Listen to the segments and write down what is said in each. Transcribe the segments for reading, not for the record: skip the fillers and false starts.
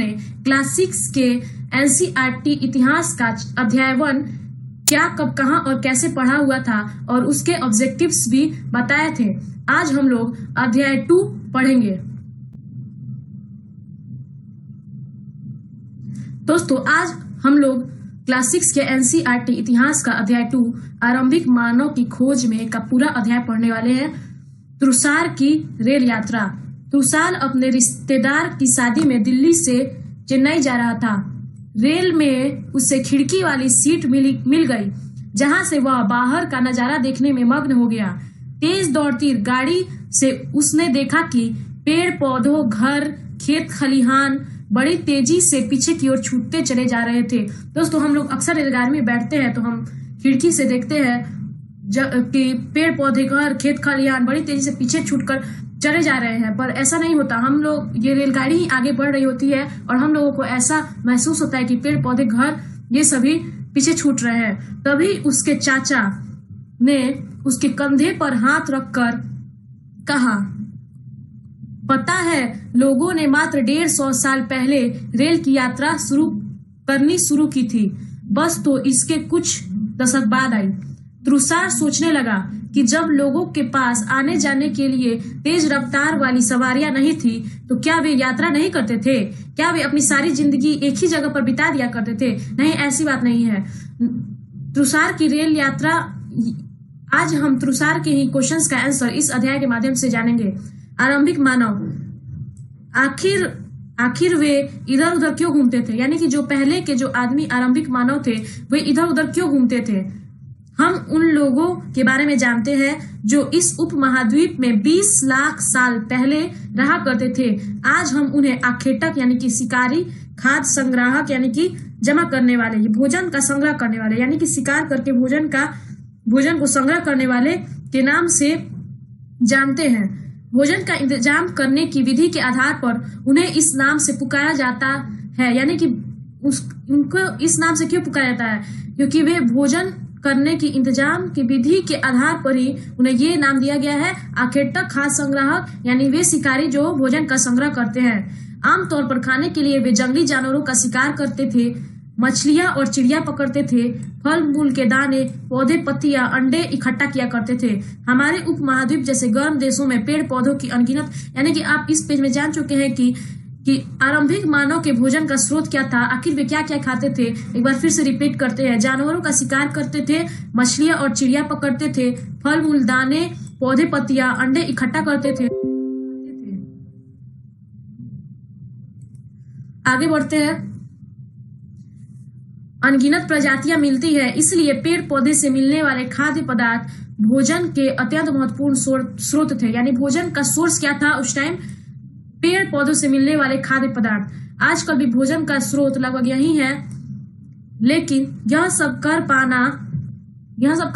ने क्लास 6 के एनसीईआरटी इतिहास का अध्याय 1 क्या, कब, कहां और कैसे पढ़ा हुआ था और उसके ऑब्जेक्टिव्स भी बताए थे। आज हम लोग अध्याय 2 पढ़ेंगे। दोस्तों, आज हम लोग क्लास 6 के एनसीईआरटी इतिहास का अध्याय 2 आरंभिक मानव की खोज में का पूरा अध्याय पढ़ने वाले हैं। तुषार की रेल यात्रा। तुषार अपने रिश्तेदार की शादी में दिल्ली से चेन्नई जा रहा था। रेल में उसे खिड़की वाली सीट मिल गई, जहां से वह बाहर का नजारा देखने में मग्न हो गया। तेज दौड़ती गाड़ी से उसने देखा कि पेड़ पौधों, घर, खेत खलिहान बड़ी तेजी से पीछे की ओर छूटते चले जा रहे थे। दोस्तों, हम लोग अक्सर रेलगाड़ी में बैठते हैं तो हम खिड़की से देखते हैं कि पेड़ पौधे, घर, खेत खलिहान बड़ी तेजी से पीछे छूटकर चले जा रहे हैं, पर ऐसा नहीं होता। हम लोग, ये रेलगाड़ी ही आगे बढ़ रही होती है और हम लोगों को ऐसा महसूस होता है कि पेड़ पौधे, घर ये सभी पीछे छूट रहे हैं। तभी उसके चाचा ने उसके कंधे पर हाथ रखकर कहा, पता है, लोगों ने मात्र 150 साल पहले रेल की यात्रा करनी शुरू की थी, बस तो इसके कुछ दशक बाद आई। तुषार सोचने लगा कि जब लोगों के पास आने जाने के लिए तेज रफ्तार वाली सवारियां नहीं थी तो क्या वे यात्रा नहीं करते थे? क्या वे अपनी सारी जिंदगी एक ही जगह पर बिता दिया करते थे? नहीं, ऐसी बात नहीं है। तुषार की रेल यात्रा, आज हम तुषार के ही क्वेश्चंस का आंसर इस अध्याय के माध्यम से जानेंगे। आरंभिक मानव, आखिर वे इधर उधर क्यों घूमते थे? यानी कि जो पहले के जो आदमी आरंभिक मानव थे वे इधर उधर क्यों घूमते थे? हम उन लोगों के बारे में जानते हैं जो इस उपमहाद्वीप में 20 लाख साल पहले रहा करते थे। आज हम उन्हें आखेटक यानी कि शिकारी, खाद्य संग्राहक यानी कि जमा करने वाले, भोजन का संग्रह करने वाले यानी कि शिकार करके भोजन को संग्रह करने वाले के नाम से जानते हैं। भोजन का इंतजाम करने की विधि के आधार पर उन्हें इस नाम से पुकारा जाता है। यानी कि उनको इस नाम से क्यों पुकारा जाता है? क्योंकि वे भोजन करने की इंतजाम की विधि के आधार पर ही उन्हें ये नाम दिया गया है, आखेटक, खाद्य संग्राहक, यानी वे शिकारी जो भोजन का संग्रह करते हैं। आमतौर पर खाने के लिए वे जंगली जानवरों का शिकार करते थे, मछलियां और चिड़िया पकड़ते थे, फल मूल के दाने, पौधे, पत्तियां, अंडे इकट्ठा किया करते थे। हमारे उपमहाद्वीप जैसे गर्म देशों में पेड़ पौधों की अनगिनत, यानी कि आप इस पेज में जान चुके हैं कि आरंभिक मानव के भोजन का स्रोत क्या था, आखिर वे क्या क्या खाते थे। एक बार फिर से रिपीट करते हैं। जानवरों का शिकार करते थे, मछलियां और चिड़िया पकड़ते थे, फल मूल, दाने, पौधे, पत्तियां, अंडे इकट्ठा करते थे। आगे बढ़ते हैं। अनगिनत प्रजातियां मिलती है, इसलिए पेड़ पौधे से मिलने वाले खाद्य पदार्थ भोजन के अत्यंत महत्वपूर्ण स्रोत थे। यानी भोजन का सोर्स क्या था उस टाइम? पेड़ पौधों से मिलने वाले खाद्य पदार्थ। आजकल भी भोजन का स्रोत लगभग यही है, लेकिन यह सब कर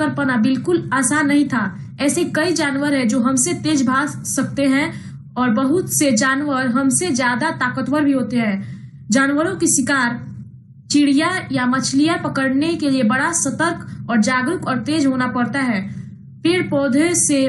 पाना बिल्कुल आसान नहीं था। ऐसे कई जानवर हैं जो हमसे तेज भाग सकते हैं और बहुत से जानवर हमसे ज्यादा ताकतवर भी होते हैं। जानवरों की शिकार, चिड़िया या मछलियां पकड़ने के लिए बड़ा सतर्क और जागरूक और तेज होना पड़ता है। पेड़ पौधे से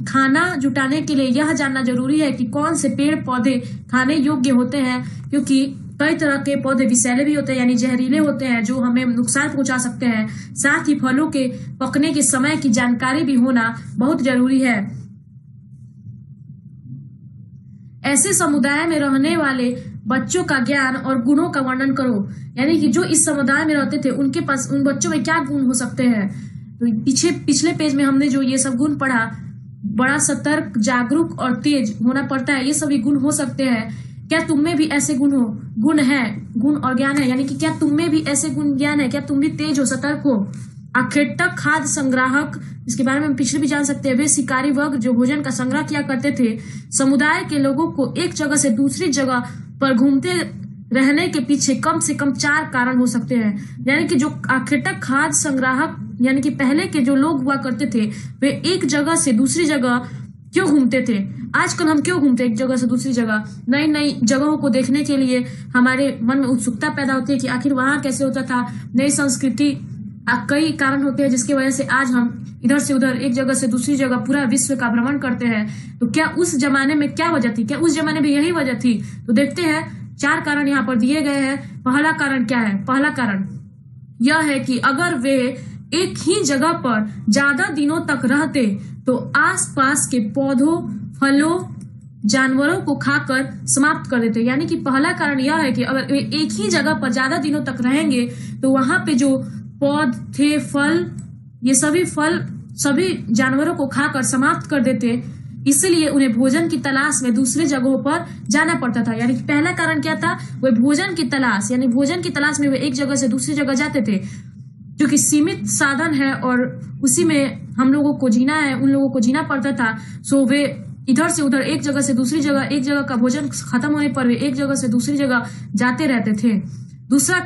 खाना जुटाने के लिए यह जानना जरूरी है कि कौन से पेड़ पौधे खाने योग्य होते हैं, क्योंकि कई तरह के पौधे विषैले भी होते हैं, यानी जहरीले होते हैं जो हमें नुकसान पहुंचा सकते हैं। साथ ही फलों के पकने के समय की जानकारी भी होना बहुत जरूरी है। ऐसे समुदाय में रहने वाले बच्चों का ज्ञान और गुणों का वर्णन करो। यानी कि जो इस समुदाय में रहते थे उनके पास, उन बच्चों में क्या गुण हो सकते हैं। तो पिछले पेज में हमने जो ये सब गुण पढ़ा, बड़ा सतर्क, जागरूक और तेज होना पड़ता है, ये सभी गुण हो सकते हैं। क्या तुम में भी ऐसे गुण और ज्ञान है? यानी कि क्या तुम में भी ऐसे गुण ज्ञान है? क्या तुम भी तेज हो, सतर्क हो? आखेटक, खाद्य संग्राहक, इसके बारे में हम पिछले भी जान सकते हैं। वे शिकारी वर्ग जो भोजन का संग्रह किया करते थे। समुदाय के लोगों को एक जगह से दूसरी जगह पर घूमते रहने के पीछे कम से कम 4 कारण हो सकते हैं। यानी कि जो आखेटक, खाद्य संग्राहक, यानी कि पहले के जो लोग हुआ करते थे वे एक जगह से दूसरी जगह क्यों घूमते थे? आजकल हम क्यों घूमते एक जगह से दूसरी जगह? नई नई जगहों को देखने के लिए हमारे मन में उत्सुकता पैदा होती है कि आखिर वहां कैसे होता था, नई संस्कृति, कई कारण होते हैं जिसकी वजह से आज हम इधर से उधर, एक जगह से दूसरी जगह पूरा विश्व का भ्रमण करते हैं। तो क्या उस जमाने में क्या वजह थी? क्या उस जमाने में यही वजह थी? तो देखते हैं 4 कारण यहाँ पर दिए गए हैं। पहला कारण क्या है? पहला कारण यह है कि अगर वे एक ही जगह पर ज्यादा दिनों तक रहते तो आसपास के पौधों, फलों, जानवरों को खाकर समाप्त कर देते। यानी कि पहला कारण यह है कि अगर वे एक ही जगह पर ज्यादा दिनों तक रहेंगे तो वहां पे जो पौधे, फल, ये सभी फल सभी जानवरों को खाकर समाप्त कर देते, इसलिए उन्हें भोजन की तलाश में दूसरे जगहों पर जाना पड़ता था। यानी कि पहला कारण क्या था? वे भोजन की तलाश, यानी भोजन की तलाश में वे एक जगह से दूसरी जगह जाते थे, जो कि सीमित साधन है और उसी में हम लोगों को जीना है, उन लोगों को जीना पड़ता था। सो वे इधर से उधर, एक जगह से दूसरी जगह, एक जगह का भोजन खत्म होने पर वे एक जगह से दूसरी जगह जाते रहते थे। दूसरा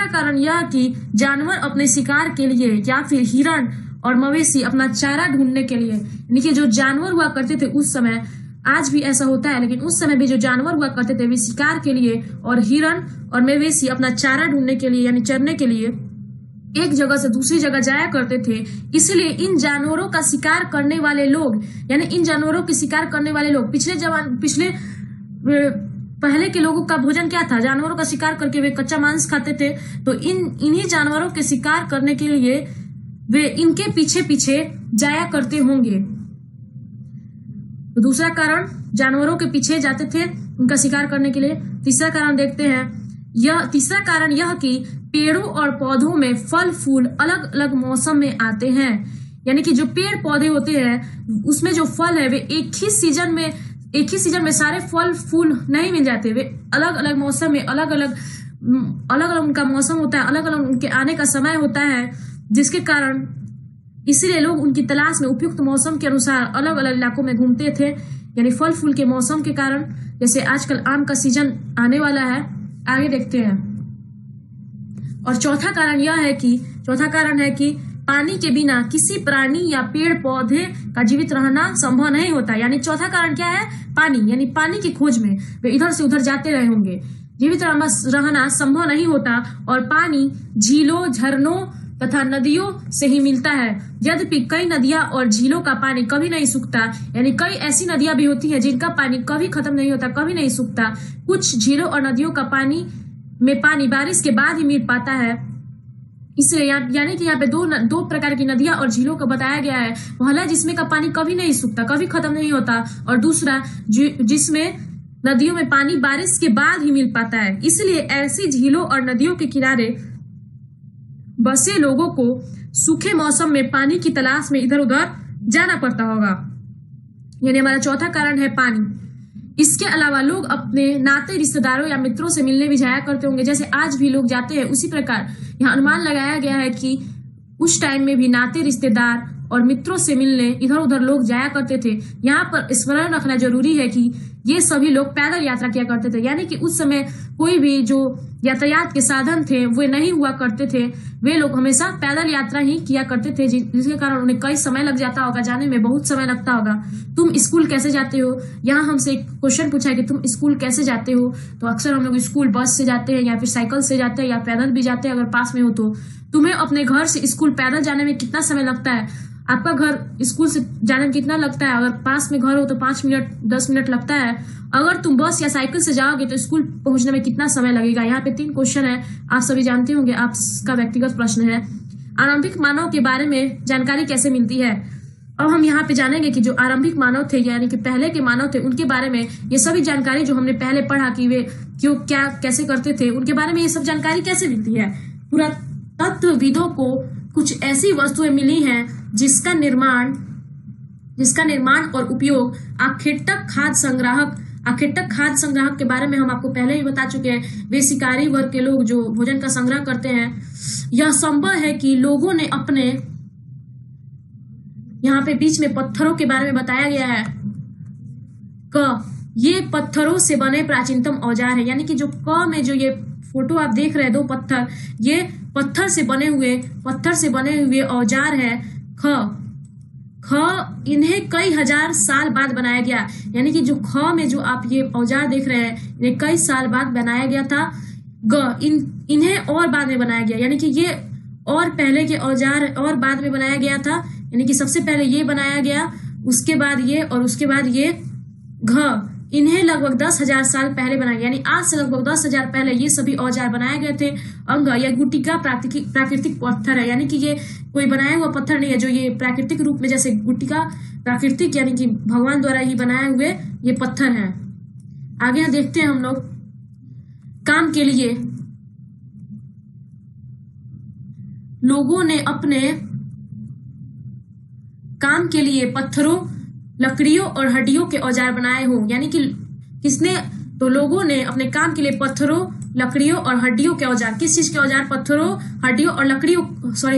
कारण यह कि जानवर अपने शिकार के लिए या फिर हिरण और मवेशी अपना चारा ढूंढने के लिए, यानी कि जो जानवर हुआ करते थे उस समय, आज भी ऐसा होता है, लेकिन उस समय भी जो जानवर हुआ करते थे वे शिकार के लिए और हिरण और मवेशी अपना चारा ढूंढने के लिए यानी चरने के लिए एक जगह से दूसरी जगह जाया करते थे। इसलिए इन जानवरों का शिकार करने वाले लोग, यानी इन जानवरों के शिकार करने वाले लोग, पहले के लोगों का भोजन क्या था? जानवरों का शिकार करके वे कच्चा मांस खाते थे। तो इन्हीं जानवरों के शिकार करने के लिए वे इनके पीछे पीछे जाया करते होंगे। तो दूसरा कारण, जानवरों के पीछे जाते थे उनका शिकार करने के लिए। तीसरा कारण देखते हैं, तीसरा कारण यह कि पेड़ों और पौधों में फल फूल अलग अलग मौसम में आते हैं। यानी कि जो पेड़ पौधे होते हैं उसमें जो फल है वे एक ही सीजन में सारे फल फूल नहीं मिल जाते, वे अलग अलग मौसम में अलग अलग उनका मौसम होता है, अलग अलग उनके आने का समय होता है, जिसके कारण इसलिए लोग उनकी तलाश में उपयुक्त मौसम के अनुसार अलग अलग इलाकों में घूमते थे। यानी फल फूल के मौसम के कारण, जैसे आजकल आम का सीजन आने वाला है, आगे देखते हैं। और चौथा कारण है कि पानी के बिना किसी प्राणी या पेड़ पौधे का जीवित रहना संभव नहीं होता। यानी चौथा कारण क्या है? पानी, यानी पानी की खोज में वे इधर से उधर जाते रहे होंगे, जीवित रहना संभव नहीं होता। और पानी झीलों, झरनों तथा नदियों से ही मिलता है। यद्यपि कई नदियां और झीलों का पानी कभी नहीं सूखता, यानी कई ऐसी नदियां भी होती हैं जिनका पानी कभी खत्म नहीं होता, कभी नहीं सूखता। कुछ झीलों और नदियों का पानी बारिश के बाद ही मिल पाता है। इसलिए यानी कि यहाँ पे दो प्रकार की नदियां और झीलों को बताया गया है। पहला जिसमें का पानी कभी नहीं सूखता, कभी खत्म नहीं होता, और दूसरा जिसमें नदियों में पानी बारिश के बाद ही मिल पाता है। इसलिए ऐसी झीलों और नदियों के किनारे बसे लोगों को सूखे मौसम में पानी की तलाश में इधर उधर जाना पड़ता होगा। यानी हमारा चौथा कारण है पानी। इसके अलावा लोग अपने नाते रिश्तेदारों या मित्रों से मिलने भी जाया करते होंगे, जैसे आज भी लोग जाते हैं। उसी प्रकार यहाँ अनुमान लगाया गया है कि उस टाइम में भी नाते रिश्तेदार और मित्रों से मिलने इधर उधर लोग जाया करते थे। यहाँ पर स्मरण रखना जरूरी है कि ये सभी लोग पैदल यात्रा किया करते थे। यानी कि उस समय कोई भी जो यातायात के साधन थे वे नहीं हुआ करते थे, वे लोग हमेशा पैदल यात्रा ही किया करते थे, जिसके कारण उन्हें कई समय लग जाता होगा, जाने में बहुत समय लगता होगा। तुम स्कूल कैसे जाते हो? यहाँ हमसे एक क्वेश्चन पूछा है कि तुम स्कूल कैसे जाते हो, तो अक्सर हम लोग स्कूल बस से जाते हैं या फिर साइकिल से जाते हैं या पैदल भी जाते हैं अगर पास में हो तो। तुम्हें अपने घर से स्कूल पैदल जाने में कितना समय लगता है? आपका घर स्कूल से जाने में कितना लगता है? अगर पास में घर हो तो 5 मिनट 10 मिनट लगता है। अगर तुम बस या साइकिल से जाओगे तो स्कूल पहुंचने में कितना समय लगेगा? यहाँ पे 3 क्वेश्चन है, आप सभी जानते होंगे, आपका व्यक्तिगत प्रश्न है। आरंभिक मानव के बारे में जानकारी कैसे मिलती है? अब हम यहाँ पे जानेंगे कि जो आरंभिक मानव थे यानी कि पहले के मानव थे, उनके बारे में ये सभी जानकारी जो हमने पहले पढ़ा कि वे क्यों क्या कैसे करते थे, उनके बारे में ये सब जानकारी कैसे मिलती है। पुरातत्वविदों को कुछ ऐसी वस्तुएं मिली हैं जिसका निर्माण और उपयोग आखेटक खाद्य संग्राहक के बारे में हम आपको पहले ही बता चुके हैं। वे शिकारी वर्ग के लोग जो भोजन का संग्रह करते हैं। यह संभव है कि लोगों ने अपने, यहाँ पे बीच में पत्थरों के बारे में बताया गया है ये पत्थरों से बने प्राचीनतम औजार है। यानी कि जो क में जो ये फोटो आप देख रहे हैं 2 पत्थर, ये पत्थर से बने हुए औजार है। इन्हें कई हजार साल बाद बनाया गया। यानी कि जो ख में जो आप ये औजार देख रहे हैं इन्हें कई साल बाद बनाया गया था। इन्हें और बाद में बनाया गया, यानी कि ये और पहले के औजार और बाद में बनाया गया था। यानी कि सबसे पहले ये बनाया गया, उसके बाद ये और उसके बाद ये इन्हें लगभग 10,000 साल पहले बनाया, यानी आज से लगभग 10,000 पहले ये सभी औजार बनाए गए थे। अंग या गुटिका प्राकृतिक पत्थर है, यानी कि ये कोई बनाया हुआ पत्थर नहीं है, जो ये प्राकृतिक रूप में, जैसे गुटिका प्राकृतिक यानी कि भगवान द्वारा ही बनाए हुए ये पत्थर हैं। आगे देखते हैं हम लोग। काम के लिए लोगों ने अपने काम के लिए पत्थरों, लकड़ियों और हड्डियों के औजार बनाए हो, यानी कि किसने, तो लोगों ने अपने काम के लिए पत्थरों, लकड़ियों और हड्डियों के औजार, किस चीज के औजार, पत्थरों, हड्डियों और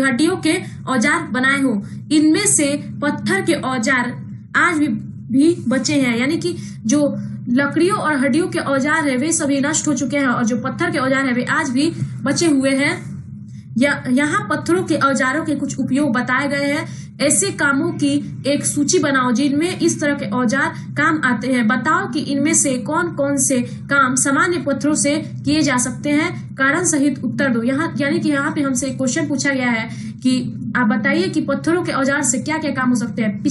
हड्डियों के औजार बनाए हो। इनमें से पत्थर के औजार आज भी बचे हैं, यानी कि जो लकड़ियों और हड्डियों के औजार है वे सभी नष्ट हो चुके हैं, और जो पत्थर के औजार है वे आज भी बचे हुए हैं। यहाँ पत्थरों के औजारों के कुछ उपयोग बताए गए हैं। ऐसे कामों की एक सूची बनाओ जिनमें इस तरह के औजार काम आते हैं। बताओ कि इनमें से कौन कौन से काम सामान्य पत्थरों से किए जा सकते हैं। कारण सहित उत्तर दो। यहाँ यानी कि यहाँ पे हमसे एक क्वेश्चन पूछा गया है कि आप बताइए कि पत्थरों के औजार से क्या क्या काम हो सकते हैं।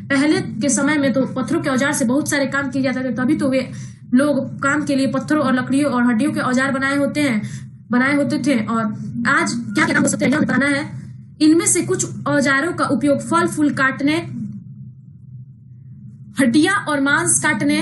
पहले के समय में तो पत्थरों के औजार से बहुत सारे काम किए जाते थे, तभी तो वे लोग काम के लिए पत्थरों और लकड़ियों और हड्डियों के औजार बनाए होते थे। और आज क्या क्या काम हो सकते हैं यह बताना है। इनमें से कुछ औजारों का उपयोग फल फूल काटने, हड्डियां और मांस काटने,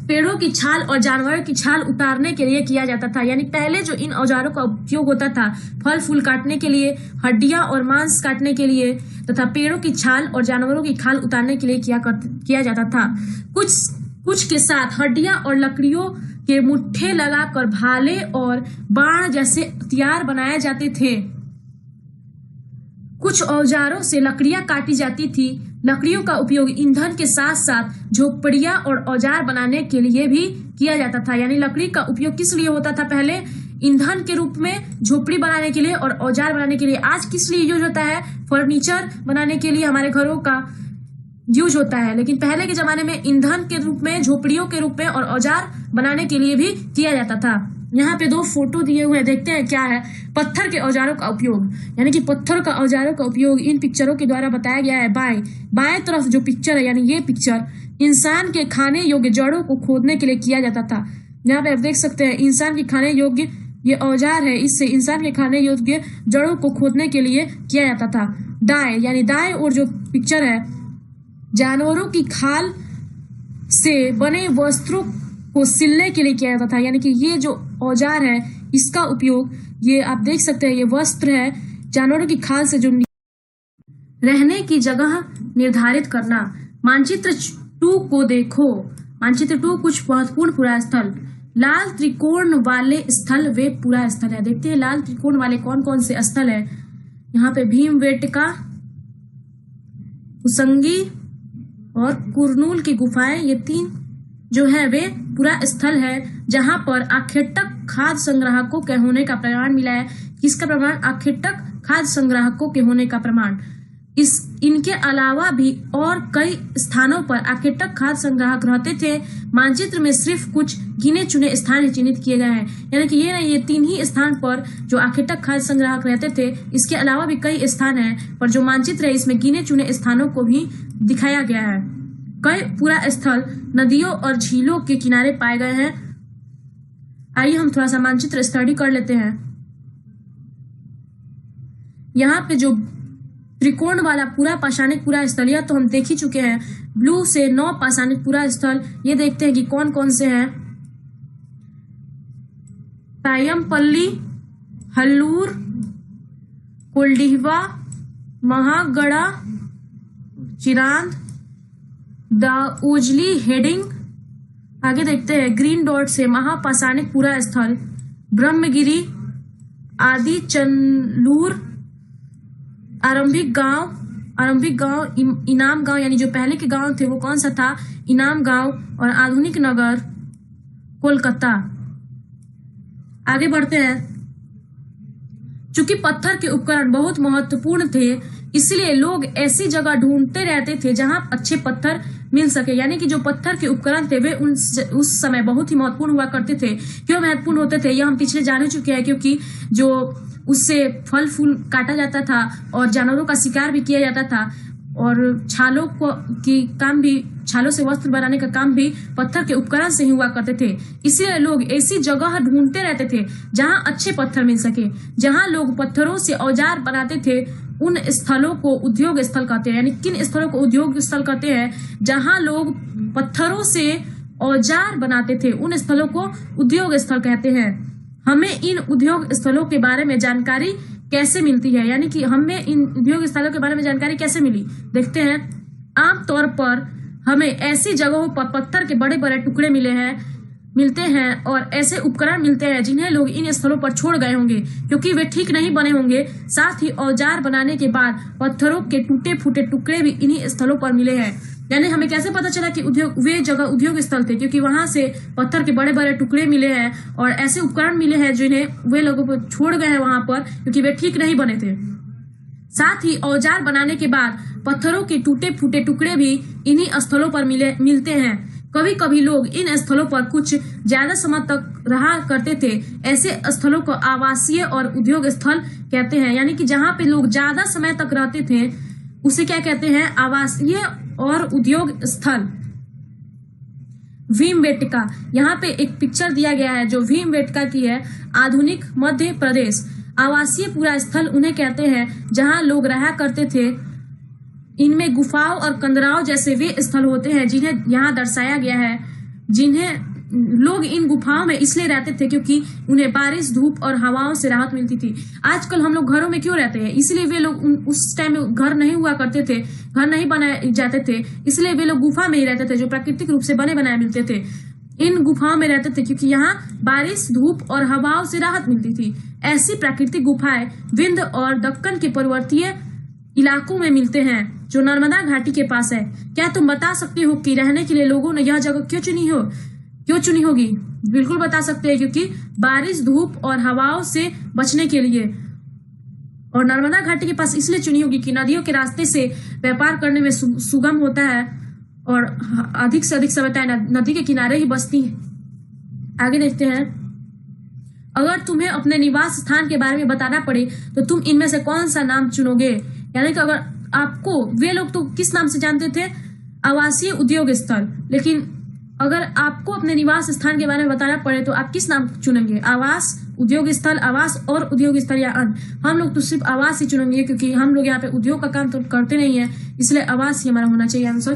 पेड़ों की छाल और जानवरों की छाल उतारने के लिए किया जाता था। यानी पहले जो इन औजारों का उपयोग होता था फल फूल काटने के लिए, हड्डियां और मांस काटने के लिए तथा पेड़ों की छाल और जानवरों की खाल उतारने के लिए किया जाता था। कुछ के साथ हड्डियां और लकड़ियों के मुट्ठे लगाकर भाले और बाण जैसे हथियार बनाए जाते थे। कुछ औजारों से लकड़ियां काटी जाती थी। लकड़ियों का उपयोग ईंधन के साथ साथ झोपड़ियां और औजार बनाने के लिए भी किया जाता था। यानी लकड़ी का उपयोग किस लिए होता था, पहले ईंधन के रूप में, झोपड़ी बनाने के लिए और औजार बनाने के लिए। आज किस लिए यूज होता है, फर्नीचर बनाने के लिए हमारे घरों का यूज होता है, लेकिन पहले के जमाने में ईंधन के रूप में, झोपड़ियों के रूप में और औजार बनाने के लिए भी किया जाता था। यहाँ पे 2 फोटो दिए हुए हैं, देखते हैं क्या है। पत्थर के औजारों का उपयोग, यानी कि पत्थर का औजारों का उपयोग इन पिक्चरों के द्वारा बताया गया है। बाएं तरफ जो पिक्चर है, यानी ये पिक्चर, इंसान के खाने योग्य जड़ों को खोदने के लिए किया जाता था। यहाँ पे आप देख सकते हैं इंसान के खाने योग्य ये औजार है, इससे इंसान के खाने योग्य जड़ों को खोदने के लिए किया जाता था। दाएं और जो पिक्चर है, जानवरों की खाल से बने वस्त्रों को सिलने के लिए किया जाता था। यानी कि ये जो औजार है इसका उपयोग, ये आप देख सकते हैं, ये वस्त्र है जानवरों की खाल से जो रहने की जगह निर्धारित करना। मानचित्र 2 को देखो। मानचित्र 2 कुछ महत्वपूर्ण पुरा स्थल। लाल त्रिकोण वाले स्थल वे पुरा स्थल है। देखते हैं लाल त्रिकोण वाले कौन कौन से स्थल है। यहाँ पे भीमबेटका, कुसंगी और कुरनूल की गुफाएं, ये 3 जो है वे पूरा स्थल है जहां पर आखेटक खाद्य संग्राहकों के होने का प्रमाण मिला है। किसका प्रमाण, आखेटक खाद्य संग्राहकों के होने का प्रमाण। इनके अलावा भी और कई स्थानों पर आखेटक खाद्य संग्राहक रहते थे। मानचित्र में सिर्फ कुछ गिने चुने स्थान चिन्हित किए गए हैं, यानी कि ये 3 ही स्थान पर जो आखेटक खाद्य संग्राहक रहते थे। इसके अलावा भी कई स्थान हैं, पर जो मानचित्र है इसमें गिने चुने स्थानों को भी दिखाया गया है। कई पूरा स्थल नदियों और झीलों के किनारे पाए गए हैं। आइए हम थोड़ा सा मानचित्र स्टडी कर लेते हैं। यहाँ पे जो त्रिकोण वाला पूरा पाषाणिक पूरा स्थल, यह तो हम देख ही चुके हैं। ब्लू से 9 पाषाणिक पूरा स्थल, ये देखते हैं कि कौन कौन से हैं। तायमपल्ली, हल्लूर, कोल्डिहवा, महागड़ा, चिरांद, द उजली हेडिंग। आगे देखते हैं ग्रीन डॉट से महापाषाणिक पूरा स्थल, ब्रह्मगिरी, आदि चंदूर, आरंभिक गांव, इनाम गांव, यानी जो पहले के गांव थे वो कौन सा था, इनाम गांव, और आधुनिक नगर कोलकाता। आगे बढ़ते हैं। चूंकि पत्थर के उपकरण बहुत महत्वपूर्ण थे, इसलिए लोग ऐसी जगह ढूंढते रहते थे जहां अच्छे पत्थर मिल सके। यानी कि जो पत्थर के उपकरण थे वे उस समय बहुत ही महत्वपूर्ण हुआ करते थे। क्यों महत्वपूर्ण होते थे यह हम पिछले जान चुके हैं, क्योंकि जो उससे फल फूल काटा जाता था और जानवरों का शिकार भी किया जाता था। और छालों को की काम भी, छालों से वस्त्र बनाने का काम भी पत्थर के उपकरण से ही हुआ करते थे। इसलिए लोग ऐसी जगह ढूंढते रहते थे जहां अच्छे पत्थर मिल सके। जहां लोग पत्थरों से औजार बनाते थे उन स्थलों को उद्योग स्थल कहते हैं। यानी किन स्थलों को उद्योग स्थल कहते हैं? जहां लोग पत्थरों से औजार बनाते थे उन स्थलों को उद्योग स्थल कहते हैं। हमें इन उद्योग स्थलों के बारे में जानकारी कैसे मिलती है? यानी कि हमें इन उद्योग स्थलों के बारे में जानकारी कैसे मिली, देखते हैं। आमतौर पर हमें ऐसी जगहों पर पत्थर के बड़े बड़े टुकड़े मिलते हैं और ऐसे उपकरण मिलते हैं जिन्हें लोग इन स्थलों पर छोड़ गए होंगे क्योंकि वे ठीक नहीं बने होंगे। साथ ही औजार बनाने के बाद पत्थरों के टूटे फूटे टुकड़े भी इन्हीं स्थलों पर मिले हैं। यानी हमें कैसे पता चला कि वे जगह उद्योग स्थल थे? क्योंकि वहां से पत्थर के बड़े बड़े टुकड़े मिले हैं और ऐसे उपकरण मिले हैं जिन्हें वे लोगों को छोड़ गए हैं वहां पर क्योंकि वे ठीक नहीं बने थे। साथ ही औजार बनाने के बाद पत्थरों के टूटे फूटे टुकड़े भी इन्हीं स्थलों पर मिलते हैं। कभी कभी लोग इन स्थलों पर कुछ ज्यादा समय तक रहा करते थे। ऐसे स्थलों को आवासीय और उद्योग स्थल कहते हैं। यानी कि जहां पे लोग ज्यादा समय तक रहते थे उसे क्या कहते हैं? आवासीय और उद्योग स्थल। भीमबेटका, यहाँ पे एक पिक्चर दिया गया है जो भीमबेटका की है, आधुनिक मध्य प्रदेश। आवासीय पूरा स्थल उन्हें कहते हैं जहां लोग रहा करते थे। इनमें गुफाओं और कंदराओं जैसे वे स्थल होते हैं जिन्हें यहाँ दर्शाया गया है। जिन्हें लोग इन गुफाओं में इसलिए रहते थे क्योंकि उन्हें बारिश, धूप और हवाओं से राहत मिलती थी। आजकल हम लोग घरों में क्यों रहते हैं? इसलिए वे लोग उस टाइम में घर नहीं हुआ करते थे, घर नहीं बनाए जाते थे, इसलिए वे लोग गुफा में ही रहते थे जो प्राकृतिक रूप से बने बनाए मिलते थे। इन गुफाओं में रहते थे क्योंकि यहाँ बारिश, धूप और हवाओं से राहत मिलती थी। ऐसी प्राकृतिक गुफाएं विंध्य और दक्कन के पर्वतीय इलाकों में मिलते हैं जो नर्मदा घाटी के पास है। क्या तुम बता सकते हो कि रहने के लिए लोगों ने यह जगह क्यों चुनी होगी? बिल्कुल बता सकते हैं, क्योंकि बारिश, धूप और हवाओं से बचने के लिए। और नर्मदा घाटी के पास इसलिए चुनी होगी कि नदियों के रास्ते से व्यापार करने में सुगम होता है और अधिक से अधिक समय नदी के किनारे ही बसती है। आगे देखते हैं। अगर तुम्हें अपने निवास स्थान के बारे में बताना पड़े तो तुम इनमें से कौन सा नाम चुनोगे? यानी कि अगर आपको, वे लोग तो किस नाम से जानते थे? आवासीय उद्योग स्थल। लेकिन अगर आपको अपने निवास स्थान के बारे में बताना पड़े तो आप किस नाम चुनेंगे? आवास, उद्योग स्थल, आवास और उद्योग स्थल या अन्य? हम लोग तो सिर्फ आवास ही चुनेंगे क्योंकि हम लोग यहाँ पे उद्योग का काम तो करते नहीं है, इसलिए आवास ही हमारा होना चाहिए आंसर।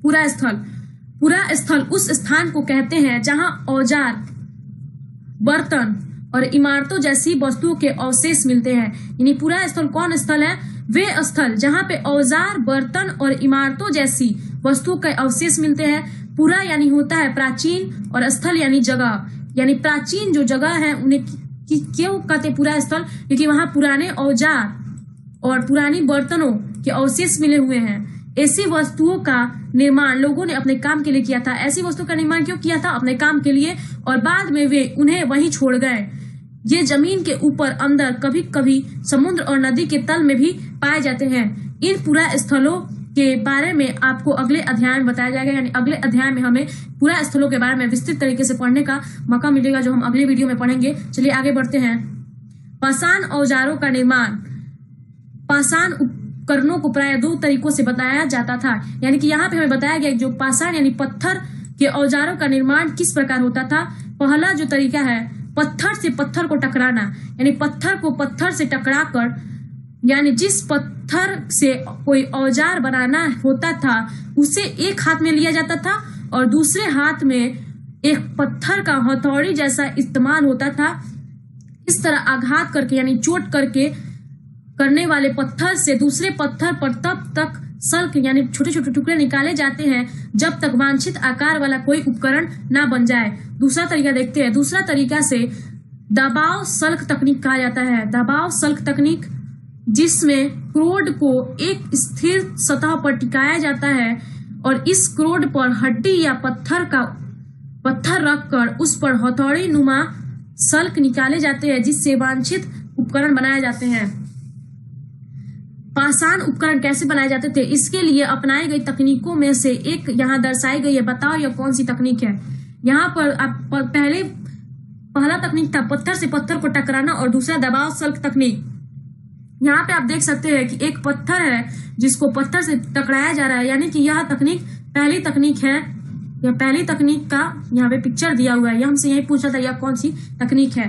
पूरा स्थल उस स्थान को कहते हैं जहां औजार, बर्तन और इमारतों जैसी वस्तुओं के अवशेष मिलते हैं। यानी पूरा स्थल कौन स्थल है? वे स्थल जहां पे औजार, बर्तन और इमारतों जैसी वस्तुओं के अवशेष मिलते हैं। पूरा यानी होता है प्राचीन और स्थल यानी जगह। यानी प्राचीन जो जगह है उन्हें क्यों कहते पूरा स्थल? क्योंकि वहां पुराने औजार और पुरानी बर्तनों के अवशेष मिले हुए हैं। ऐसी वस्तुओं का निर्माण लोगों ने अपने काम के लिए किया था। ऐसी वस्तुओं का निर्माण क्यों किया था? अपने काम के लिए, और बाद में वे उन्हें वहीं छोड़ गए। ये जमीन के ऊपर, अंदर, कभी कभी समुद्र और नदी के तल में भी पाए जाते हैं। इन पूरा स्थलों के बारे में आपको अगले अध्याय में बताया जाएगा। यानी अगले अध्याय में हमें पूरा स्थलों के बारे में विस्तृत तरीके से पढ़ने का मौका मिलेगा जो हम अगले वीडियो में पढ़ेंगे। चलिए आगे बढ़ते हैं। पाषाण औजारों का निर्माण। पाषाण उपकरणों को प्राय दो तरीकों से बताया जाता था। यानी कि यहाँ पे हमें बताया गया जो पाषाण यानी पत्थर के औजारों का निर्माण किस प्रकार होता था। पहला जो तरीका है, पत्थर से पत्थर को टकराना। यानी पत्थर को पत्थर से टकरा कर, यानी जिस पत्थर से कोई औजार बनाना होता था उसे एक हाथ में लिया जाता था और दूसरे हाथ में एक पत्थर का हथौड़ी जैसा इस्तेमाल होता था। इस तरह आघात करके यानी चोट करके करने वाले पत्थर से दूसरे पत्थर पर तब तक सल्क यानी छोटे छोटे टुकड़े निकाले जाते हैं जब तक वांछित आकार वाला कोई उपकरण ना बन जाए। दूसरा तरीका देखते हैं। दूसरा तरीका से दबाव सल्क तकनीक कहा जाता है। दबाव सल्क तकनीक, जिसमें क्रोड को एक स्थिर सतह पर टिकाया जाता है और इस क्रोड पर हड्डी या पत्थर रखकर उस पर हथौड़ी नुमा सल्क निकाले जाते हैं जिससे वांछित उपकरण बनाए जाते हैं। पाषाण उपकरण कैसे बनाए जाते थे, इसके लिए अपनाई गई तकनीकों में से एक यहाँ दर्शाई गई है। बताओ यह कौन सी तकनीक है। यहाँ पर आप पहला तकनीक था पत्थर से पत्थर को टकराना और दूसरा दबाव सल्क तकनीक। यहाँ पे आप देख सकते हैं कि एक पत्थर है जिसको पत्थर से टकराया जा रहा है, यानी कि यह तकनीक पहली तकनीक है। यह पहली तकनीक का यहाँ पे पिक्चर दिया हुआ है। यह हमसे यही पूछा था यह कौन सी तकनीक है।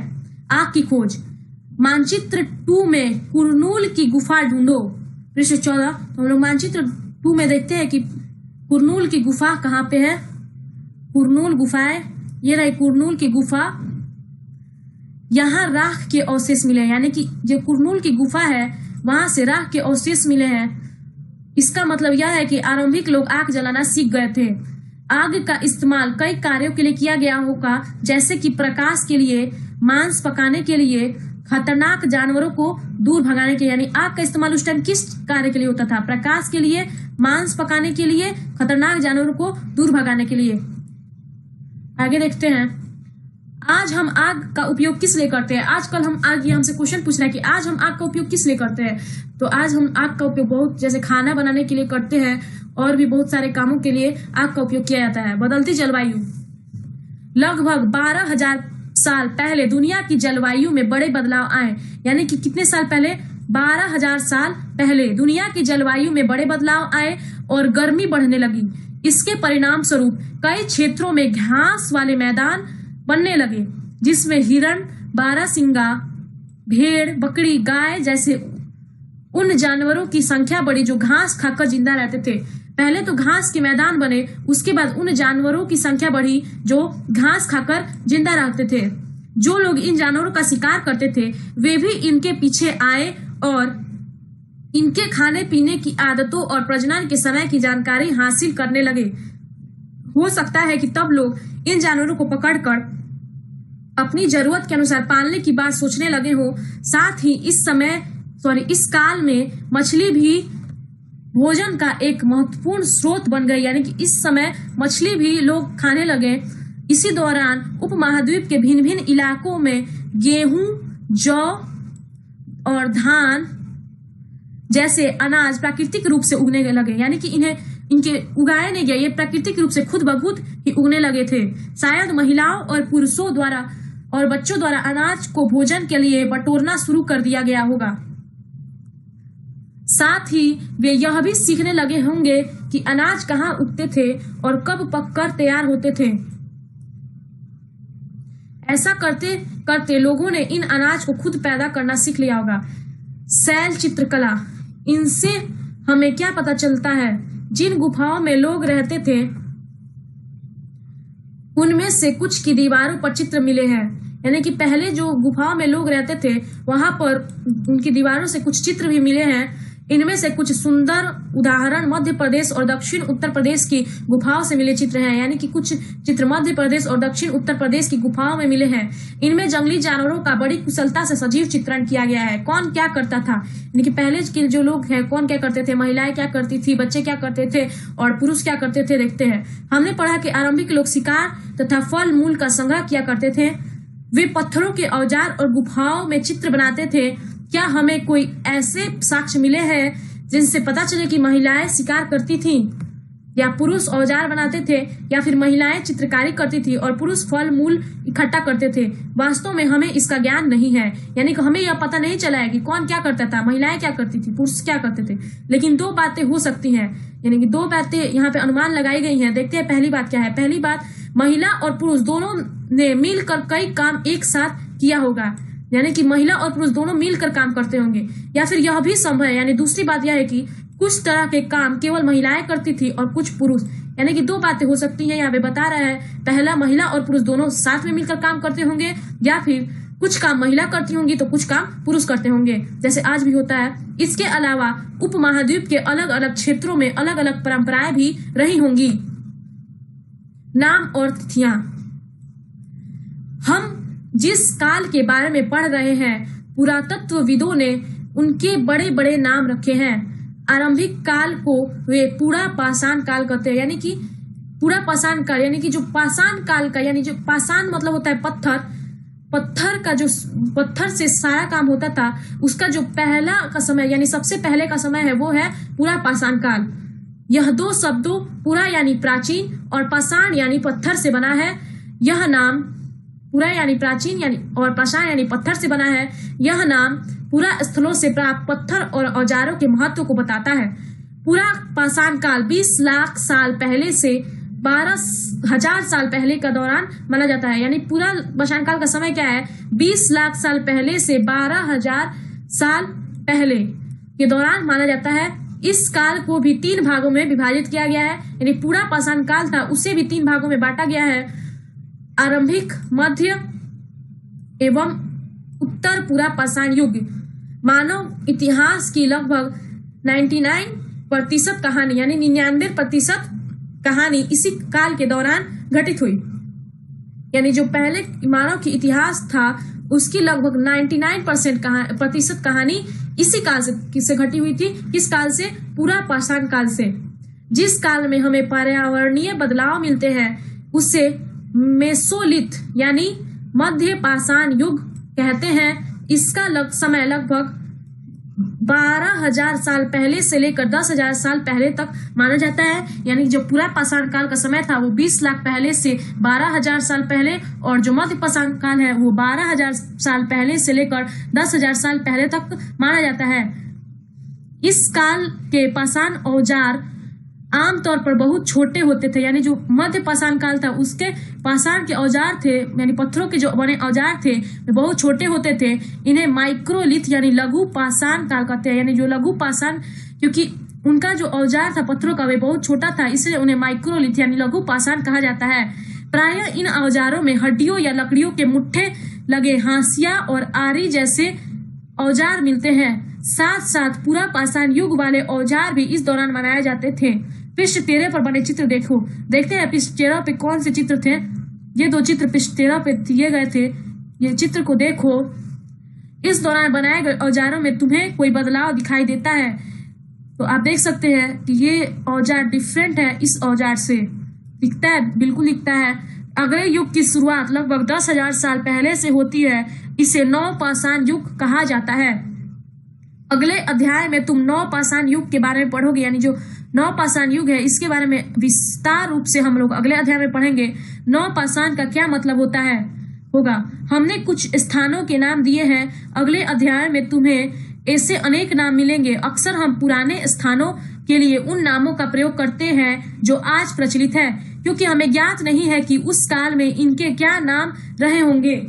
आग की खोज। मानचित्र 2 में कुरनूल की गुफा ढूंढो, पृष्ठ 14। तो हम लोग मानचित्र 2 में देखते हैं कि कुरनूल की गुफा कहाँ पे है। कुरनूल गुफाएं, ये रही कुरनूल की गुफा। यहाँ राख के अवशेष मिले, यानी कि जो कुरनूल की गुफा है वहां से राख के अवशेष मिले हैं। इसका मतलब यह है कि आरंभिक लोग आग जलाना सीख गए थे। आग का इस्तेमाल कई कार्यों के लिए किया गया होगा, जैसे कि प्रकाश के लिए, मांस पकाने के लिए, खतरनाक जानवरों को दूर भगाने के लिए। यानी आग का इस्तेमाल उस टाइम किस कार्य के लिए होता था? प्रकाश के लिए, मांस पकाने के लिए, खतरनाक जानवरों को दूर भगाने के लिए। आगे देखते हैं, आज हम आग का उपयोग किस लिए करते हैं? आजकल हम आग, ये हमसे क्वेश्चन पूछ रहा है कि आज हम आग का उपयोग किस लिए करते हैं। तो आज हम आग का उपयोग बहुत, जैसे खाना बनाने के लिए करते हैं और भी बहुत सारे कामों के लिए आग का उपयोग किया जाता है। बदलती जलवायु। लगभग 12,000 साल पहले दुनिया की जलवायु में बड़े बदलाव आए। यानी कि कितने साल पहले? 12,000 साल पहले दुनिया की जलवायु में बड़े बदलाव आए और गर्मी बढ़ने लगी। इसके परिणाम स्वरूप कई क्षेत्रों में घास वाले मैदान बनने लगे, जिसमें हिरण, बारहसिंगा, भेड़, बकरी, गाय जैसे उन जानवरों की संख्या बढ़ी जो घास खाकर जिंदा रहते थे। पहले तो घास के मैदान बने, उसके बाद उन जानवरों की संख्या बढ़ी जो घास खाकर जिंदा रहते थे। जो लोग इन जानवरों का शिकार करते थे वे भी इनके पीछे आए और इनके खाने पीने की आदतों और प्रजनन के समय की जानकारी हासिल करने लगे। हो सकता है कि तब लोग इन जानवरों को पकड़कर अपनी जरूरत के अनुसार पालने की बात सोचने लगे हो। साथ ही इस काल में मछली भी भोजन का एक महत्वपूर्ण स्रोत बन गई, यानी कि इस समय मछली भी लोग खाने लगे। इसी दौरान उपमहाद्वीप के भिन्न भिन्न इलाकों में गेहूं, जौ और धान जैसे अनाज प्राकृतिक रूप से उगने लगे, यानी कि इनके उगाए नहीं गए, ये प्राकृतिक रूप से खुद ब खुद ही उगने लगे थे। शायद महिलाओं और पुरुषों द्वारा और बच्चों द्वारा अनाज को भोजन के लिए बटोरना शुरू कर दिया गया होगा। साथ ही वे यह भी सीखने लगे होंगे कि अनाज कहाँ उगते थे और कब पककर तैयार होते थे। ऐसा करते करते लोगों ने इन अनाज को खुद पैदा करना सीख लिया होगा। शैल चित्रकला, इनसे हमें क्या पता चलता है? जिन गुफाओं में लोग रहते थे उनमें से कुछ की दीवारों पर चित्र मिले हैं। यानी कि पहले जो गुफाओं में लोग रहते थे वहां पर उनकी दीवारों से कुछ चित्र भी मिले हैं। इनमें से कुछ सुंदर उदाहरण मध्य प्रदेश और दक्षिण उत्तर प्रदेश की गुफाओं से मिले चित्र हैं। यानी कि कुछ चित्र मध्य प्रदेश और दक्षिण उत्तर प्रदेश की गुफाओं में मिले हैं। इनमें जंगली जानवरों का बड़ी कुशलता से सजीव चित्रण किया गया है। कौन क्या करता था, यानी कि पहले के जो लोग हैं कौन क्या करते थे, महिलाएं क्या करती थी, बच्चे क्या करते थे और पुरुष क्या करते थे, देखते हैं। हमने पढ़ा कि आरंभिक लोग शिकार तथा फल मूल का संग्रह किया करते थे। वे पत्थरों के औजार और गुफाओं में चित्र बनाते थे। क्या हमें कोई ऐसे साक्ष्य मिले हैं जिनसे पता चले कि महिलाएं शिकार करती थीं या पुरुष औजार बनाते थे, या फिर महिलाएं चित्रकारी करती थी और पुरुष फल मूल इकट्ठा करते थे? वास्तव में हमें इसका ज्ञान नहीं है। यानी कि हमें यह पता नहीं चला है कि कौन क्या करता था, महिलाएं क्या करती थी, पुरुष क्या करते थे। लेकिन दो बातें हो सकती हैं, यानी कि दो बातें यहाँ पे अनुमान लगाई गई हैं। देखते हैं पहली बात क्या है। पहली बात, महिला और पुरुष दोनों ने मिलकर कई काम एक साथ किया होगा, यानी कि महिला और पुरुष दोनों मिलकर काम करते होंगे। या फिर यह भी संभव है, यानी दूसरी बात यह है कि कुछ तरह के काम केवल महिलाएं करती थी और कुछ पुरुष। यानी कि दो बातें हो सकती हैं। यहाँ पे बता रहा है, पहला महिला और पुरुष दोनों साथ में मिलकर काम करते होंगे, या फिर कुछ काम महिला करती होंगी तो कुछ काम पुरुष करते होंगे, जैसे आज भी होता है। इसके अलावा उपमहाद्वीप के अलग अलग क्षेत्रों में अलग अलग परंपराएं भी रही होंगी। नाम और तिथियां। हम जिस काल के बारे में पढ़ रहे हैं, पुरातत्वविदों ने उनके बड़े बड़े नाम रखे हैं। आरंभिक काल को वे पूरा पाषाण काल कहते हैं, यानी कि पूरा पाषाण काल, यानी कि जो पाषाण काल का, यानी जो पाषाण मतलब होता है पत्थर, पत्थर का जो पत्थर से सारा काम होता था, उसका जो पहला का समय यानी सबसे पहले का समय है वो है पूरा पाषाण काल। यह दो शब्दों पूरा यानी प्राचीन और पाषाण यानी पत्थर से बना है। यह नाम पूरा यानी प्राचीन यानी और पाषाण यानी पत्थर से बना है। यह नाम पूरा स्थलों से प्राप्त पत्थर और औजारों के महत्व को बताता है। पूरा पाषाण काल 20 लाख साल पहले से 12,000 साल पहले का दौरान माना जाता है। यानी पूरा पाषाण काल का समय क्या है? 20 लाख साल पहले से 12,000 साल पहले के दौरान माना जाता है। इस काल को भी 3 भागों में विभाजित किया गया है। यानी पूरा पाषाण काल था उसे भी 3 भागों में बांटा गया है, आरंभिक, मध्य एवं उत्तर पूरा पाषाण युग। मानव इतिहास की लगभग 99% कहानी यानी 99% कहानी इसी काल के दौरान घटित हुई। यानी जो पहले मानव की इतिहास था उसकी लगभग 99% कहानी इसी काल से घटी हुई थी। किस काल से? पूरा पाषाण काल से। जिस काल में हमें पर्यावरणीय बदलाव मिलते हैं उसे मेसोलिथ यानी मध्य पाषाण युग कहते हैं। इसका समय लगभग 12,000 साल पहले से लेकर 10,000 साल पहले तक माना जाता है। यानी जो पूरा पाषाण काल का समय था वो 20 लाख पहले से 12,000 साल पहले, और जो मध्य पाषाण काल है वो 12,000 साल पहले से लेकर 10,000 साल पहले तक माना जाता है। इस काल के पाषाण औजार आमतौर पर बहुत छोटे होते थे। यानी जो मध्य पाषाण काल था उसके पाषाण के औजार थे, यानी पत्थरों के जो बने औजार थे वे बहुत छोटे होते थे। इन्हें माइक्रोलिथ यानी लघु पाषाण काल कहते हैं। यानी जो लघु पाषाण, क्योंकि उनका जो औजार था पत्थरों का वे बहुत छोटा था, इसलिए उन्हें माइक्रोलिथ यानी लघु पाषाण कहा जाता है। प्रायः इन औजारों में हड्डियों या लकड़ियों के मुट्ठे लगे हांसिया और आरी जैसे औजार मिलते हैं। साथ साथ पूरा पाषाण युग वाले औजार भी इस दौरान बनाए जाते थे। पृष्ठ 13 पर बने चित्र देखते हैं पृष्ठ 13 पे कौन से चित्र थे। ये 2 चित्र पृष्ठ 13 पे दिए गए थे। ये चित्र को देखो। इस दौरान बनाए गए औजारों में तुम्हें कोई बदलाव दिखाई देता है तो आप देख सकते हैं कि ये औजार डिफरेंट है इस औजार से। दिखता है, बिल्कुल दिखता है। अगले युग की शुरुआत लगभग 10,000 साल पहले से होती है। इसे नव पाषाण युग कहा जाता है। अगले अध्याय में तुम नव पाषाण युग के बारे में पढ़ोगे। यानी जो नव पाषाण युग है इसके बारे में विस्तार रूप से हम लोग अगले अध्याय में पढ़ेंगे। नव पाषाण का क्या मतलब होगा। हमने कुछ स्थानों के नाम दिए हैं। अगले अध्याय में तुम्हें ऐसे अनेक नाम मिलेंगे। अक्सर हम पुराने स्थानों के लिए उन नामों का प्रयोग करते हैं जो आज प्रचलित है, क्योंकि हमें ज्ञात नहीं है कि उस काल में इनके क्या नाम रहे होंगे।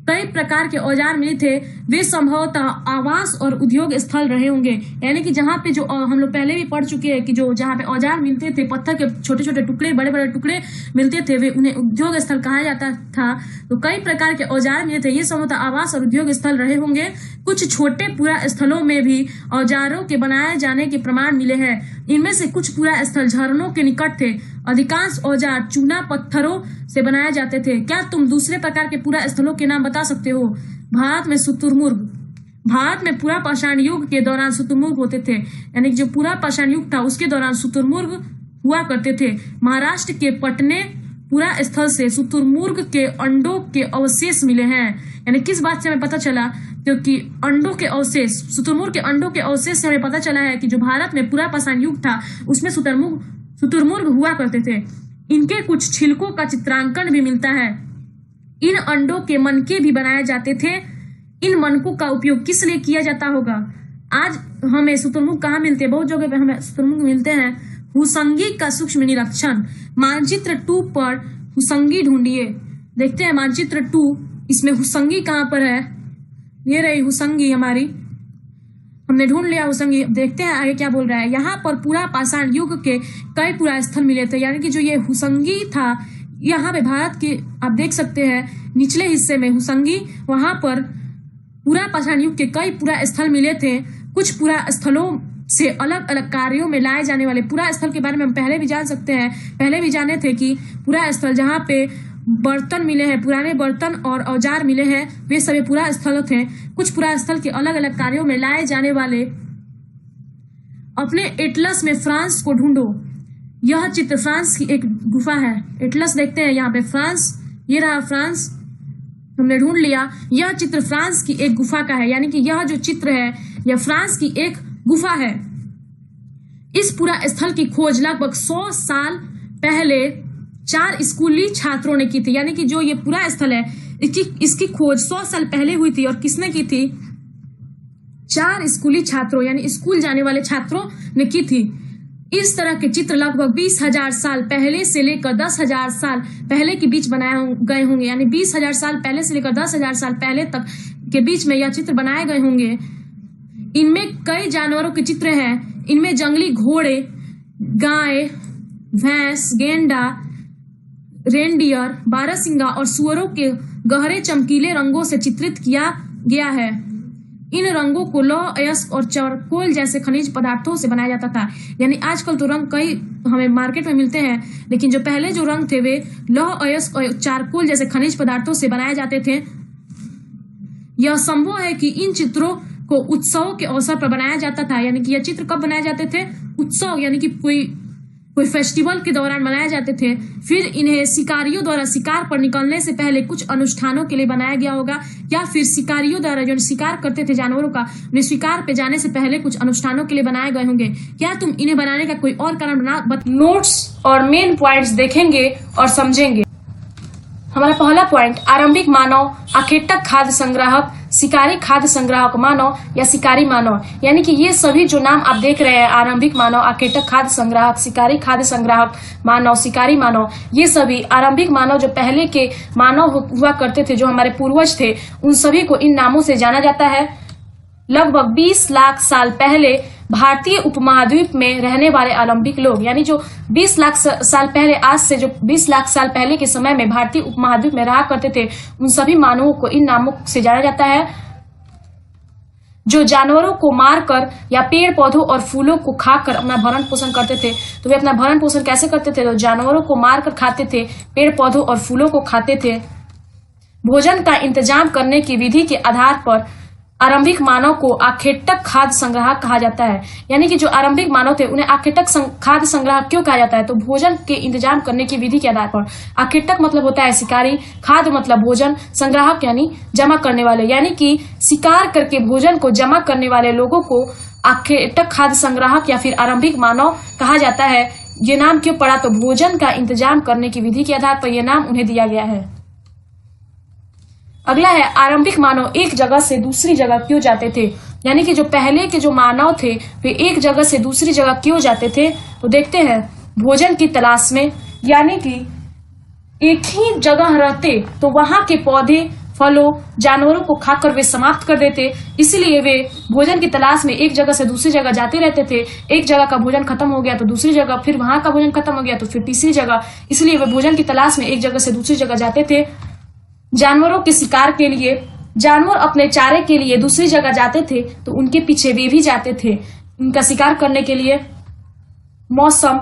कई प्रकार के औजार मिले थे, वे संभवतः आवास और उद्योग स्थल रहे होंगे। यानी कि जहाँ पे जो हम लोग पहले भी पढ़ चुके हैं कि जो जहाँ पे औजार मिलते थे, पत्थर के छोटे छोटे टुकड़े, बड़े बड़े टुकड़े मिलते थे, वे उन्हें उद्योग स्थल कहा जाता था। तो कई प्रकार के औजार मिले थे, ये संभवतः आवास और उद्योग स्थल रहे होंगे। कुछ छोटे पुरा स्थलों में भी औजारों के बनाए जाने के प्रमाण मिले हैं। इनमें से कुछ पुरा स्थल झरनों के निकट थे। अधिकांश औजार चूना पत्थरों से बनाए जाते थे। क्या तुम दूसरे प्रकार के पुरा स्थलों के नाम बता सकते हो? भारत में शुतुरमुर्ग। भारत में पूरा पाषाण युग के दौरान शुतुरमुर्ग होते थे। यानी जो पूरा पाषाण युग था उसके दौरान शुतुरमुर्ग हुआ करते थे। महाराष्ट्र के पटने पूरा स्थल से शुतुरमुर्ग के अंडों के अवशेष मिले हैं। यानी किस बात से हमें पता चला? क्योंकि अंडों के अवशेष, शुतुरमुर्ग के अंडों के अवशेष से हमें पता चला है कि जो भारत में पूरा पाषाण युग था उसमें शुतुरमुर्ग हुआ करते थे। इनके कुछ छिलकों का चित्रांकन भी मिलता है। इन अंडों के मनके भी बनाए जाते थे। इन मनकों का उपयोग किस लिए किया जाता होगा? आज हमें शुतुरमुर्ग कहाँ मिलते हैं? बहुत जगह पे हमें शुतुरमुर्ग मिलते हैं। हुसंगी का सूक्ष्म निरीक्षण। मानचित्र 2 पर हुसंगी ढूंढिए। देखते हैं मानचित्र 2, इसमें हुसंगी कहाँ पर है? ये रही हुसंगी हमारी, हमने ढूंढ लिया हुसंगी। देखते हैं आगे क्या बोल रहा है। यहाँ पर पूरा पाषाण युग के कई पुरा स्थल मिले थे। यानी कि जो ये हुसंगी था, यहाँ पे भारत के आप देख सकते हैं निचले हिस्से में हुसंगी, वहां पर पूरा पाषाण युग के कई पुरा स्थल मिले थे। कुछ पुरा स्थलों से अलग अलग कार्यों में लाए जाने वाले पुरा स्थल के बारे में हम पहले भी जान सकते हैं। पहले भी जाने थे कि पुरा स्थल जहाँ पे बर्तन मिले हैं, पुराने बर्तन और औजार मिले हैं, वे सभी पुरा स्थल थे। कुछ पुरा स्थल के अलग अलग कार्यों में लाए जाने वाले। अपने एटलस में फ्रांस को ढूंढो। यह चित्र फ्रांस की एक गुफा है। एटलस देखते हैं यहाँ पे फ्रांस, ये रहा फ्रांस, हमने ढूंढ लिया। यह चित्र फ्रांस की एक गुफा का है। यानी कि यह जो चित्र है यह फ्रांस की एक गुफा है। इस पूरा स्थल की खोज लगभग 100 साल पहले 4 स्कूली छात्रों ने की थी। यानी कि जो ये पूरा स्थल है इसकी खोज 100 साल पहले हुई थी। और किसने की थी? 4 स्कूली छात्रों यानी स्कूल जाने वाले छात्रों ने की थी। इस तरह के चित्र लगभग 20,000 साल पहले से लेकर 10,000 साल पहले के बीच बनाए गए होंगे। यानी 20,000 साल पहले से लेकर 10,000 साल पहले तक के बीच में यह चित्र बनाए गए होंगे। इनमें कई जानवरों के चित्र हैं। इनमें जंगली घोड़े, गाय, भैंस, गेंडा, रेनडियर, बारहसिंगा और सुअरों के गहरे चमकीले रंगों से चित्रित किया गया है। इन रंगों को लौह अयस्क और चारकोल जैसे खनिज पदार्थों से बनाया जाता था। यानी आजकल तो रंग कई हमें मार्केट में मिलते हैं, लेकिन जो पहले जो रंग थे वे लौह अयस्क और चारकोल जैसे खनिज पदार्थों से बनाए जाते थे। यह संभव है कि इन चित्रों को उत्सवों के अवसर पर बनाया जाता था। यानी कि यह चित्र कब बनाए जाते थे? उत्सव यानी कि कोई फेस्टिवल के दौरान बनाए जाते थे। फिर इन्हें शिकारियों द्वारा शिकार पर निकलने से पहले कुछ अनुष्ठानों के लिए बनाया गया होगा, या फिर शिकारियों द्वारा जो शिकार करते थे जानवरों का, उन्हें शिकार पे जाने से पहले कुछ अनुष्ठानों के लिए बनाए गए होंगे। क्या तुम इन्हें बनाने का कोई और कारण नोट्स और मेन पॉइंट्स देखेंगे और समझेंगे। हमारा पहला पॉइंट, आरंभिक मानव, आखेटक खाद्य संग्राहक, शिकारी खाद्य संग्राहक मानव या शिकारी मानव। यानी कि ये सभी जो नाम आप देख रहे हैं, आरंभिक मानव, आखेटक खाद्य संग्राहक, शिकारी खाद्य संग्राहक मानव, शिकारी मानव, ये सभी आरंभिक मानव जो पहले के मानव हुआ करते थे, जो हमारे पूर्वज थे, उन सभी को इन नामों से जाना जाता है। लगभग 20 लाख साल पहले भारतीय उपमहाद्वीप में रहने वाले आरंभिक लोग, यानी जो 20 लाख साल पहले, आज से जो 20 लाख साल पहले के समय में भारतीय उपमहाद्वीप में रहा करते थे, उन सभी मानवों को इन नामों से जाना जाता है। जो जानवरों को मारकर या पेड़ पौधों और फूलों को खाकर अपना भरण पोषण करते थे। तो वे अपना भरण पोषण कैसे करते थे? तो जानवरों को मारकर खाते थे, पेड़ पौधों और फूलों को खाते थे। भोजन का इंतजाम करने की विधि के आधार पर आरंभिक मानव को आखेटक खाद्य संग्राहक कहा जाता है। यानी कि जो आरंभिक मानव थे उन्हें आखेटक खाद्य संग्राहक क्यों कहा जाता है? तो भोजन के इंतजाम करने की विधि के आधार पर। आखेटक मतलब होता है शिकारी, खाद्य मतलब भोजन, संग्राहक यानी जमा करने वाले। यानी कि शिकार करके भोजन को जमा करने वाले लोगों को आखेटक खाद्य संग्राहक या फिर आरंभिक मानव कहा जाता है। ये नाम क्यों पड़ा? तो भोजन का इंतजाम करने की विधि के आधार पर यह नाम उन्हें दिया गया है। अगला है, आरंभिक मानव एक जगह से दूसरी जगह क्यों जाते थे? यानी कि जो पहले के जो मानव थे वे एक जगह से दूसरी जगह क्यों जाते थे? तो देखते हैं, भोजन की तलाश में। यानी कि एक ही जगह रहते तो वहां के पौधे, फलों, जानवरों को खाकर वे समाप्त कर देते, इसलिए वे भोजन की तलाश में एक जगह से दूसरी जगह जाते रहते थे। एक जगह का भोजन खत्म हो गया तो दूसरी जगह, फिर वहां का भोजन खत्म हो गया तो फिर तीसरी जगह, इसलिए वे भोजन की तलाश में एक जगह से दूसरी जगह जाते थे। जानवरों के शिकार के लिए, जानवर अपने चारे के लिए दूसरी जगह जाते थे तो उनके पीछे वे भी जाते थे उनका शिकार करने के लिए। मौसम,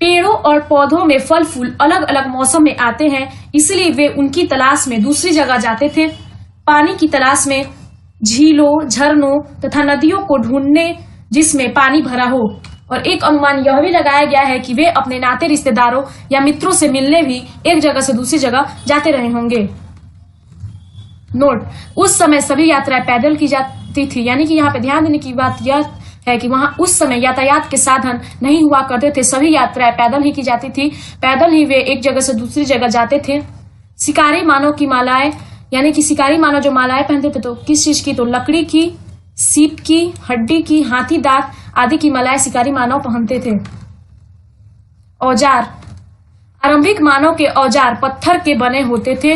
पेड़ों और पौधों में फल फूल अलग अलग मौसम में आते हैं, इसलिए वे उनकी तलाश में दूसरी जगह जाते थे। पानी की तलाश में झीलों, झरनों तथा नदियों को ढूंढने जिसमें पानी भरा हो। और एक अनुमान यह भी लगाया गया है कि वे अपने नाते रिश्तेदारों या मित्रों से मिलने भी एक जगह से दूसरी जगह जाते रहे होंगे। नोट, उस समय सभी यात्राएं पैदल की जाती थी। यानी कि यहाँ पे ध्यान देने की बात यह है कि वहां उस समय यातायात के साधन नहीं हुआ करते थे, सभी यात्राएं पैदल ही की जाती थी। पैदल ही वे एक जगह से दूसरी जगह जाते थे। शिकारी मानव की मालाएं, यानी कि शिकारी मानव जो मालाएं पहनते थे तो किस चीज की? तो लकड़ी की, सीप की, हड्डी की, हाथी दांत आदि की मालाएं शिकारी मानव पहनते थे। औजार, आरंभिक मानव के औजार पत्थर के बने होते थे।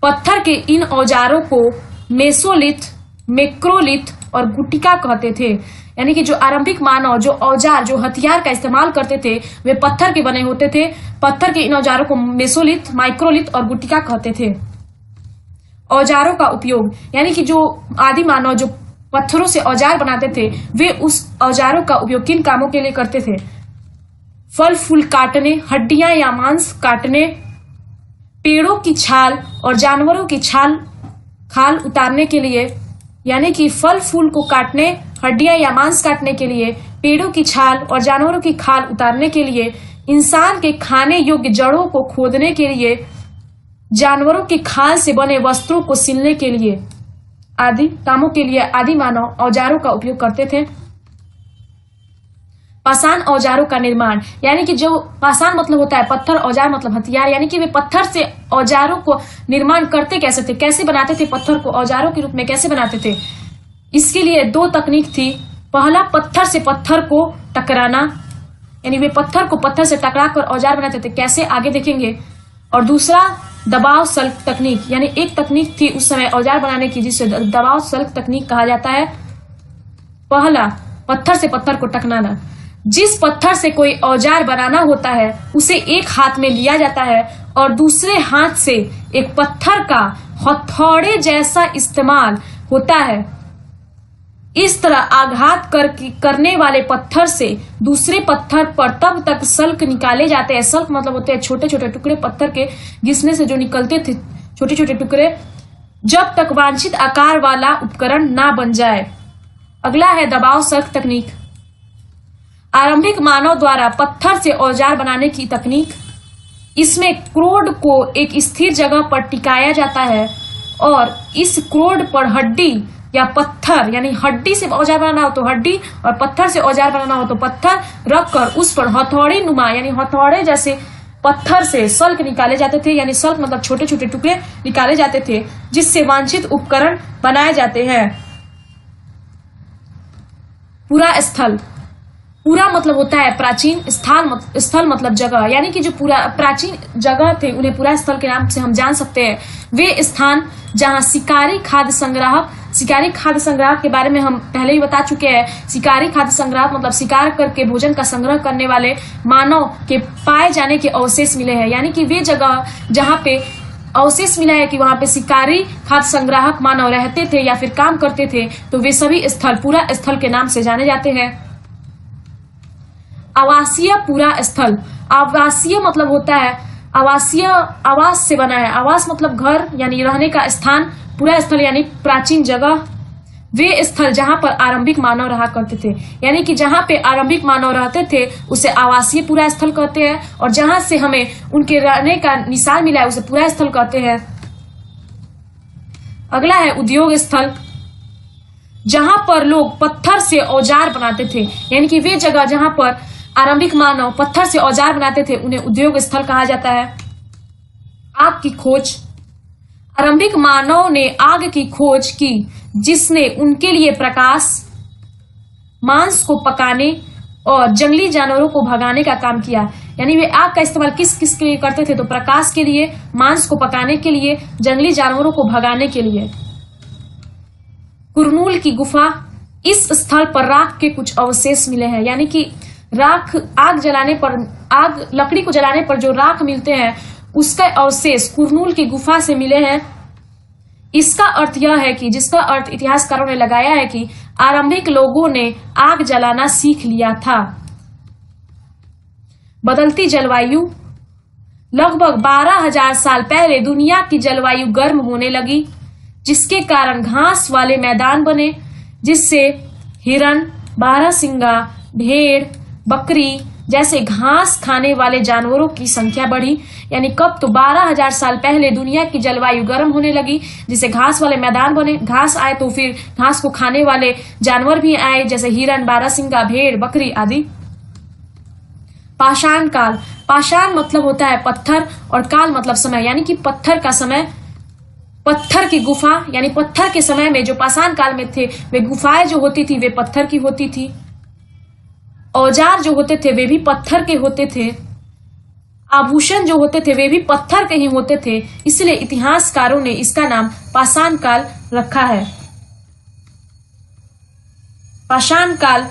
पत्थर के इन औजारों को मेसोलिथ, मैक्रोलिथ और गुटिका कहते थे। यानी कि जो आरंभिक मानव जो औजार, जो हथियार का इस्तेमाल करते थे वे पत्थर के बने होते थे। पत्थर के इन औजारों को मेसोलिथ, माइक्रोलिथ और गुटिका कहते थे। औजारों का उपयोग, यानी कि जो आदि मानव जो पत्थरों से औजार बनाते थे वे उस औजारों का उपयोग किन कामों के लिए करते थे? फल फूल काटने, हड्डियां या मांस काटने, पेड़ों की छाल और जानवरों की खाल उतारने के लिए। यानी कि फल फूल को काटने, हड्डियां या मांस काटने के लिए, पेड़ों की छाल और जानवरों की खाल उतारने के लिए, इंसान के खाने योग्य जड़ों को खोदने के लिए, जानवरों की खाल से बने वस्त्रों को सिलने के लिए आदि कामों के लिए आदि मानव औजारों का उपयोग करते थे। पाषाण औजारों का निर्माण, यानी कि जो पाषाण मतलब होता है पत्थर, औजार मतलब हथियार, यानी कि वे पत्थर से औजारों को निर्माण करते कैसे थे, कैसे बनाते थे, पत्थर को औजारों के रूप में कैसे बनाते थे। इसके लिए दो तकनीक थी। पहला, पत्थर से पत्थर को टकराना, यानी वे पत्थर को पत्थर से टकरा कर औजार बनाते थे, कैसे आगे देखेंगे। और दूसरा, दबाव सल्क तकनीक, यानी एक तकनीक थी उस समय औजार बनाने की जिसे दबाव सल्क तकनीक कहा जाता है। पहला, पत्थर से पत्थर को टकराना, जिस पत्थर से कोई औजार बनाना होता है उसे एक हाथ में लिया जाता है और दूसरे हाथ से एक पत्थर का हथौड़े जैसा इस्तेमाल होता है। इस तरह आघात करने वाले पत्थर से दूसरे पत्थर पर तब तक सल्क निकाले जाते हैं। सल्क मतलब होते हैं छोटे छोटे टुकड़े पत्थर के घिसने से जो निकलते थे छोटे छोटे टुकड़े, जब तक वांछित आकार वाला उपकरण ना बन जाए। अगला है दबाव सल्क तकनीक। आरंभिक मानव द्वारा पत्थर से औजार बनाने की तकनीक। इसमें क्रोड को एक स्थिर जगह पर टिकाया जाता है और इस क्रोड पर हड्डी या पत्थर, यानी हड्डी से औजार बनाना हो तो हड्डी और पत्थर से औजार बनाना हो तो पत्थर रखकर उस पर हथौड़ी नुमा, यानी हथौड़े जैसे पत्थर से सल्क निकाले जाते थे, यानी सल्क मतलब छोटे छोटे टुकड़े निकाले जाते थे जिससे वांछित उपकरण बनाए जाते हैं। पूरा स्थल, पूरा मतलब होता है प्राचीन, स्थल मतलब जगह, यानी कि जो पूरा प्राचीन जगह थे उन्हें पूरा स्थल के नाम से हम जान सकते हैं। वे स्थान जहां शिकारी खाद्य संग्राहक के बारे में हम पहले ही बता चुके हैं। शिकारी खाद्य संग्राहक मतलब शिकार करके भोजन का संग्रह करने वाले मानव के पाए जाने के अवशेष मिले हैं, यानी कि वे जगह जहां पे अवशेष मिला है कि वहां पे शिकारी खाद्य संग्राहक मानव रहते थे या फिर काम करते थे, तो वे सभी स्थल पूरा स्थल के नाम से जाने जाते हैं। आवासीय पूरा स्थल, आवासीय मतलब होता है आवासीय, आवास से बना है। आवास मतलब घर यानी रहने का स्थान, पूरा स्थल यानी प्राचीन जगह। वे स्थल जहां पर आरंभिक मानव रहा करते थे, यानी कि जहां पे आरंभिक मानव रहते थे उसे आवासीय पूरा स्थल कहते हैं, और जहां से हमें उनके रहने का निशान मिला है उसे पूरा स्थल कहते हैं। अगला है उद्योग स्थल, जहां पर लोग पत्थर से औजार बनाते थे, यानी कि वे जगह जहां पर आरंभिक मानव पत्थर से औजार बनाते थे उन्हें उद्योग स्थल कहा जाता है। आग की खोज, आरंभिक मानव ने आग की खोज की जिसने उनके लिए प्रकाश, मांस को पकाने और जंगली जानवरों को भगाने का काम किया। यानी वे आग का इस्तेमाल किस किस के लिए करते थे, तो प्रकाश के लिए, मांस को पकाने के लिए, जंगली जानवरों को भगाने के लिए। कुरनूल की गुफा, इस स्थल पर राख के कुछ अवशेष मिले हैं, यानी कि राख, आग जलाने पर, आग लकड़ी को जलाने पर जो राख मिलते हैं उसका अवशेष कुरनूल की गुफा से मिले हैं। इसका अर्थ यह है कि, जिसका अर्थ इतिहासकारों ने लगाया है कि आरंभिक लोगों ने आग जलाना सीख लिया था। बदलती जलवायु, लगभग 12,000 साल पहले दुनिया की जलवायु गर्म होने लगी जिसके कारण घास वाले मैदान बने, जिससे हिरन, बारहसिंगा, भेड़, बकरी जैसे घास खाने वाले जानवरों की संख्या बढ़ी। यानी कब, तो 12,000 साल पहले दुनिया की जलवायु गर्म होने लगी जिससे घास वाले मैदान बने, घास आए तो फिर घास को खाने वाले जानवर भी आए जैसे हिरन, बारहसिंगा, भेड़, बकरी आदि। पाषाण काल, पाषाण मतलब होता है पत्थर और काल मतलब समय, यानी कि पत्थर का समय, पत्थर की गुफा, यानी पत्थर के समय में जो पाषाण काल में थे वे गुफाएं जो होती थी वे पत्थर की होती थी, औजार जो होते थे वे भी पत्थर के होते थे, आभूषण जो होते थे वे भी पत्थर के ही होते थे, इसलिए इतिहासकारों ने इसका नाम पाषाण काल रखा है। पाषाण काल,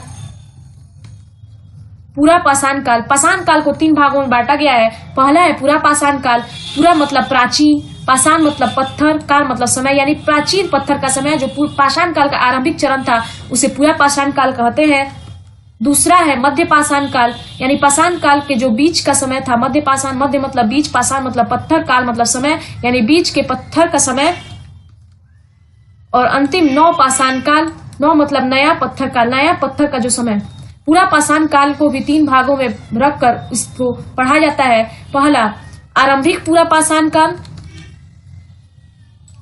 पूरा पाषाण काल, पाषाण काल को 3 भागों में बांटा गया है। पहला है पूरा पाषाण काल, पूरा मतलब प्राचीन, पाषाण मतलब पत्थर, काल मतलब समय, यानी प्राचीन पत्थर का समय जो पाषाण काल का आरंभिक चरण था उसे पूरा पाषाण काल कहते हैं। दूसरा है मध्य पाषाण काल, यानी पाषाण काल के जो बीच का समय था, मध्य पाषाण, मध्य मतलब बीच, पाषाण मतलब पत्थर, काल मतलब समय, यानी बीच के पत्थर का समय। और अंतिम नव पाषाण काल, नव मतलब नया पत्थर का, नया पत्थर का जो समय। पूरा पाषाण काल को भी 3 भागों में रखकर इसको पढ़ा जाता है। पहला आरंभिक पूरा पाषाण काल,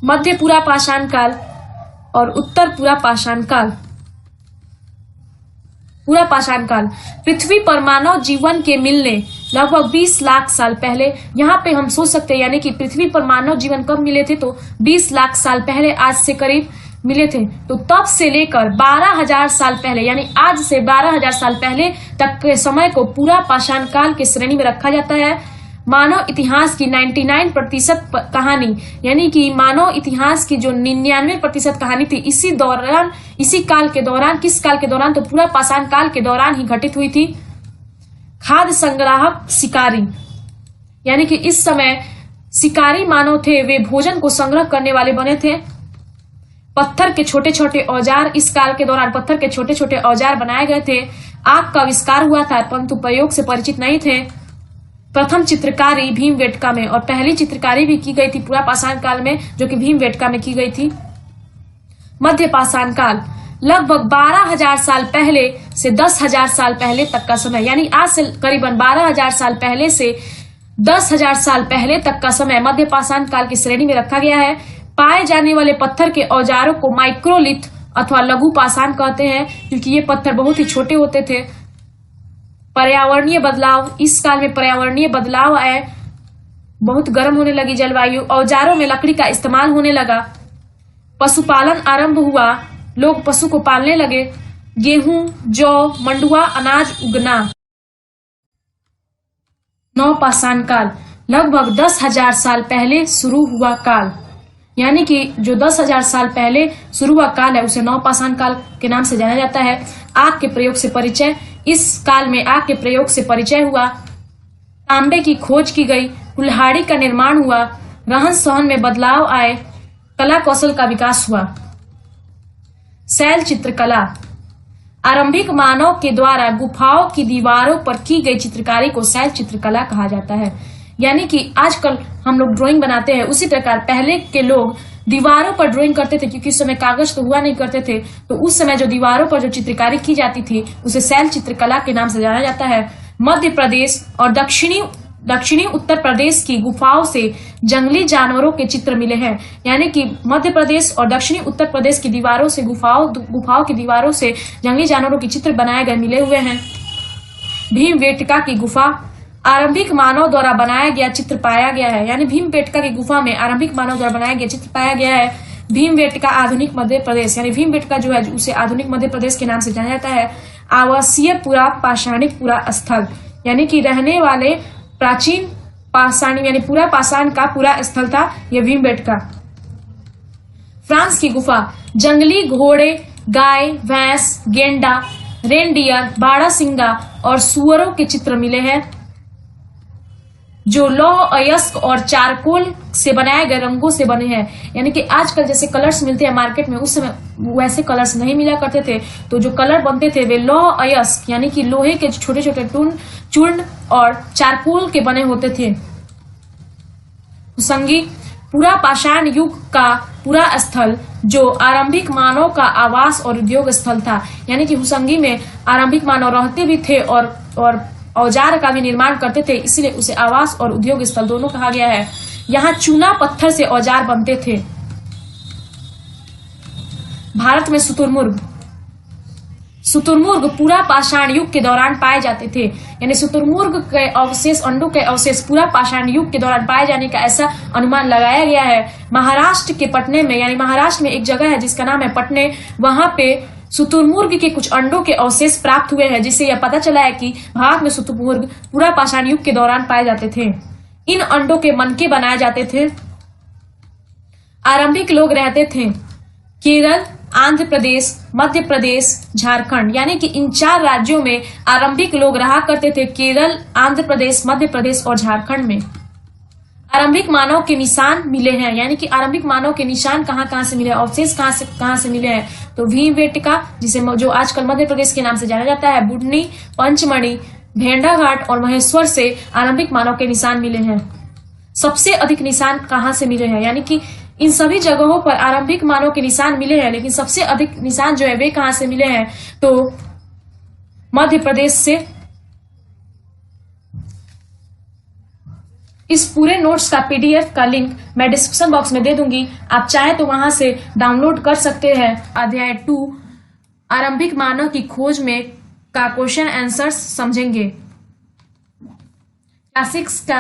मध्य पूरा पाषाण काल और उत्तर पूरा पाषाण काल। पूरा पाषाण काल। पृथ्वी पर मानव जीवन के मिलने लगभग 20 लाख साल पहले। यहाँ पे हम सोच सकते हैं यानी कि पृथ्वी पर मानव जीवन कब मिले थे, तो 20 लाख साल पहले आज से करीब मिले थे। तो तब से लेकर 12,000 साल पहले यानी आज से 12,000 साल पहले तक के समय को पूरा पाषाण काल की श्रेणी में रखा जाता है। मानव इतिहास की 99% कहानी यानी कि मानव इतिहास की जो 99% कहानी थी इसी काल के दौरान, किस काल के दौरान, तो पूरा पाषाण काल के दौरान ही घटित हुई थी। खाद्य संग्राहक शिकारी यानी कि इस समय शिकारी मानव थे, वे भोजन को संग्रह करने वाले बने थे। पत्थर के छोटे छोटे औजार, इस काल के दौरान पत्थर के छोटे छोटे औजार बनाए गए थे। आग का आविष्कार हुआ था परंतु प्रयोग से परिचित नहीं थे। प्रथम चित्रकारी भीमबेटका में, और पहली चित्रकारी भी की गई थी पूरा पाषाण काल में, जो कि भीमबेटका में की गई थी। मध्य पाषाण काल लगभग 12,000 साल पहले से 10,000 साल पहले तक का समय, यानी आज से करीबन 12,000 साल पहले से 10,000 साल पहले तक का समय मध्य पाषाण काल की श्रेणी में रखा गया है। पाए जाने वाले पत्थर के औजारों को माइक्रोलिथ अथवा लघु पाषाण कहते हैं, क्योंकि ये पत्थर बहुत ही छोटे होते थे। पर्यावरणीय बदलाव, इस काल में पर्यावरणीय बदलाव आए, बहुत गर्म होने लगी जलवायु, औजारों में लकड़ी का इस्तेमाल होने लगा। पशुपालन आरंभ हुआ, लोग पशु को पालने लगे। गेहूं, जौ, मंडुआ अनाज उगना। नवपाषाण काल लगभग 10,000 साल पहले शुरू हुआ काल, यानी कि जो 10,000 साल पहले शुरू हुआ काल है उसे नवपाषाण काल के नाम से जाना जाता है। आग के प्रयोग से परिचय, इस काल में आग के प्रयोग से परिचय हुआ। तांबे की खोज की गई, कुल्हाड़ी का निर्माण हुआ, रहन सहन में बदलाव आए, कला कौशल का विकास हुआ। शैल चित्रकला, आरंभिक मानव के द्वारा गुफाओं की दीवारों पर की गई चित्रकारी को शैल चित्रकला कहा जाता है। यानी कि आजकल हम लोग ड्राइंग बनाते हैं, उसी प्रकार पहले के लोग दीवारों पर ड्राइंग करते थे, क्योंकि उस समय कागज तो हुआ नहीं करते थे, तो उस समय जो दीवारों पर जो चित्रकारी की जाती थी उसे शैल चित्रकला के नाम से जाना जाता है। मध्य प्रदेश और दक्षिणी उत्तर प्रदेश की गुफाओं से जंगली जानवरों के चित्र मिले हैं, यानी कि मध्य प्रदेश और दक्षिणी उत्तर प्रदेश की दीवारों से गुफाओं की दीवारों से जंगली जानवरों के चित्र बनाए गए मिले हुए हैं। भीमबेटका की गुफा, आरंभिक मानव द्वारा बनाया गया चित्र पाया गया है, यानी भीमबेटका की गुफा में आरंभिक मानव द्वारा बनाया गया चित्र पाया गया है। भीमबेटका आधुनिक मध्य प्रदेश, यानी भीमबेटका जो है उसे आधुनिक मध्य प्रदेश के नाम से जाना जाता है। आवासीय पुरा पाषाणिक पुरा स्थल, यानी कि रहने वाले प्राचीन पाषाणी, यानी पूरा पाषाण का पूरा स्थल था यह भीमबेटका। फ्रांस की गुफा, जंगली घोड़े, गाय, भैंस, गेंडा, रेनडियर, बारहसिंगा और सुअरों के चित्र मिले हैं, जो लौह अयस्क और चारकोल से बनाए गए रंगों से बने हैं। यानी कि आजकल जैसे कलर्स मिलते हैं मार्केट में, उस समय वैसे कलर्स नहीं मिला करते थे, तो जो कलर बनते थे वे लौह अयस्क यानी कि लोहे के छोटे छोटे चूर्ण और चारकोल के बने होते थे। हुसंगी, पूरा पाषाण युग का पूरा स्थल जो आरंभिक मानव का आवास और उद्योग स्थल था, यानी कि हुसंगी में आरंभिक मानव रहते भी थे और औजार का भी निर्माण करते थे, इसलिए उसे आवास और उद्योग स्थल दोनों कहा गया है। यहाँ चूना पत्थर से औजार बनते थे। भारत में शुतुरमुर्ग पूरा पाषाण युग के दौरान पाए जाते थे, यानी शुतुरमुर्ग के अवशेष, अंडों के अवशेष पूरा पाषाण युग के दौरान पाए जाने का ऐसा अनुमान लगाया गया है। महाराष्ट्र के पटने में, यानी महाराष्ट्र में एक जगह है जिसका नाम है पटने, वहां पे शुतुरमुर्ग के कुछ अंडों के अवशेष प्राप्त हुए हैं, जिससे यह पता चला है कि भारत में शुतुरमुर्ग पूरा पाषाण युग के दौरान पाए जाते थे। इन अंडों के मनके बनाए जाते थे। आरंभिक लोग रहते थे केरल, आंध्र प्रदेश, मध्य प्रदेश, झारखंड, यानी कि इन 4 राज्यों में आरंभिक लोग रहा करते थे, केरल, आंध्र प्रदेश, मध्य प्रदेश और झारखंड में। आरंभिक मानव के निशान मिले हैं, यानी कि आरंभिक मानव के निशान कहाँ से मिले, अवशेष कहाँ से मिले हैं, तो भीमबेटका, जिसे जो आजकल मध्य प्रदेश के नाम से जाना जाता है, बुडनी, पंचमढ़ी, भेड़ाघाट और महेश्वर से आरंभिक मानव के निशान मिले हैं। सबसे अधिक निशान कहाँ से मिले हैं, यानी कि इन सभी जगहों पर आरंभिक मानव के निशान मिले हैं, लेकिन सबसे अधिक निशान जो है वे कहाँ से मिले हैं, तो मध्य प्रदेश से। इस पूरे नोट्स का PDF का लिंक मैं डिस्क्रिप्शन बॉक्स में दे दूंगी, आप चाहे तो वहां से डाउनलोड कर सकते हैं। अध्याय 2 आरंभिक मानव की खोज में का क्वेश्चन आंसर समझेंगे। क्लास 6 का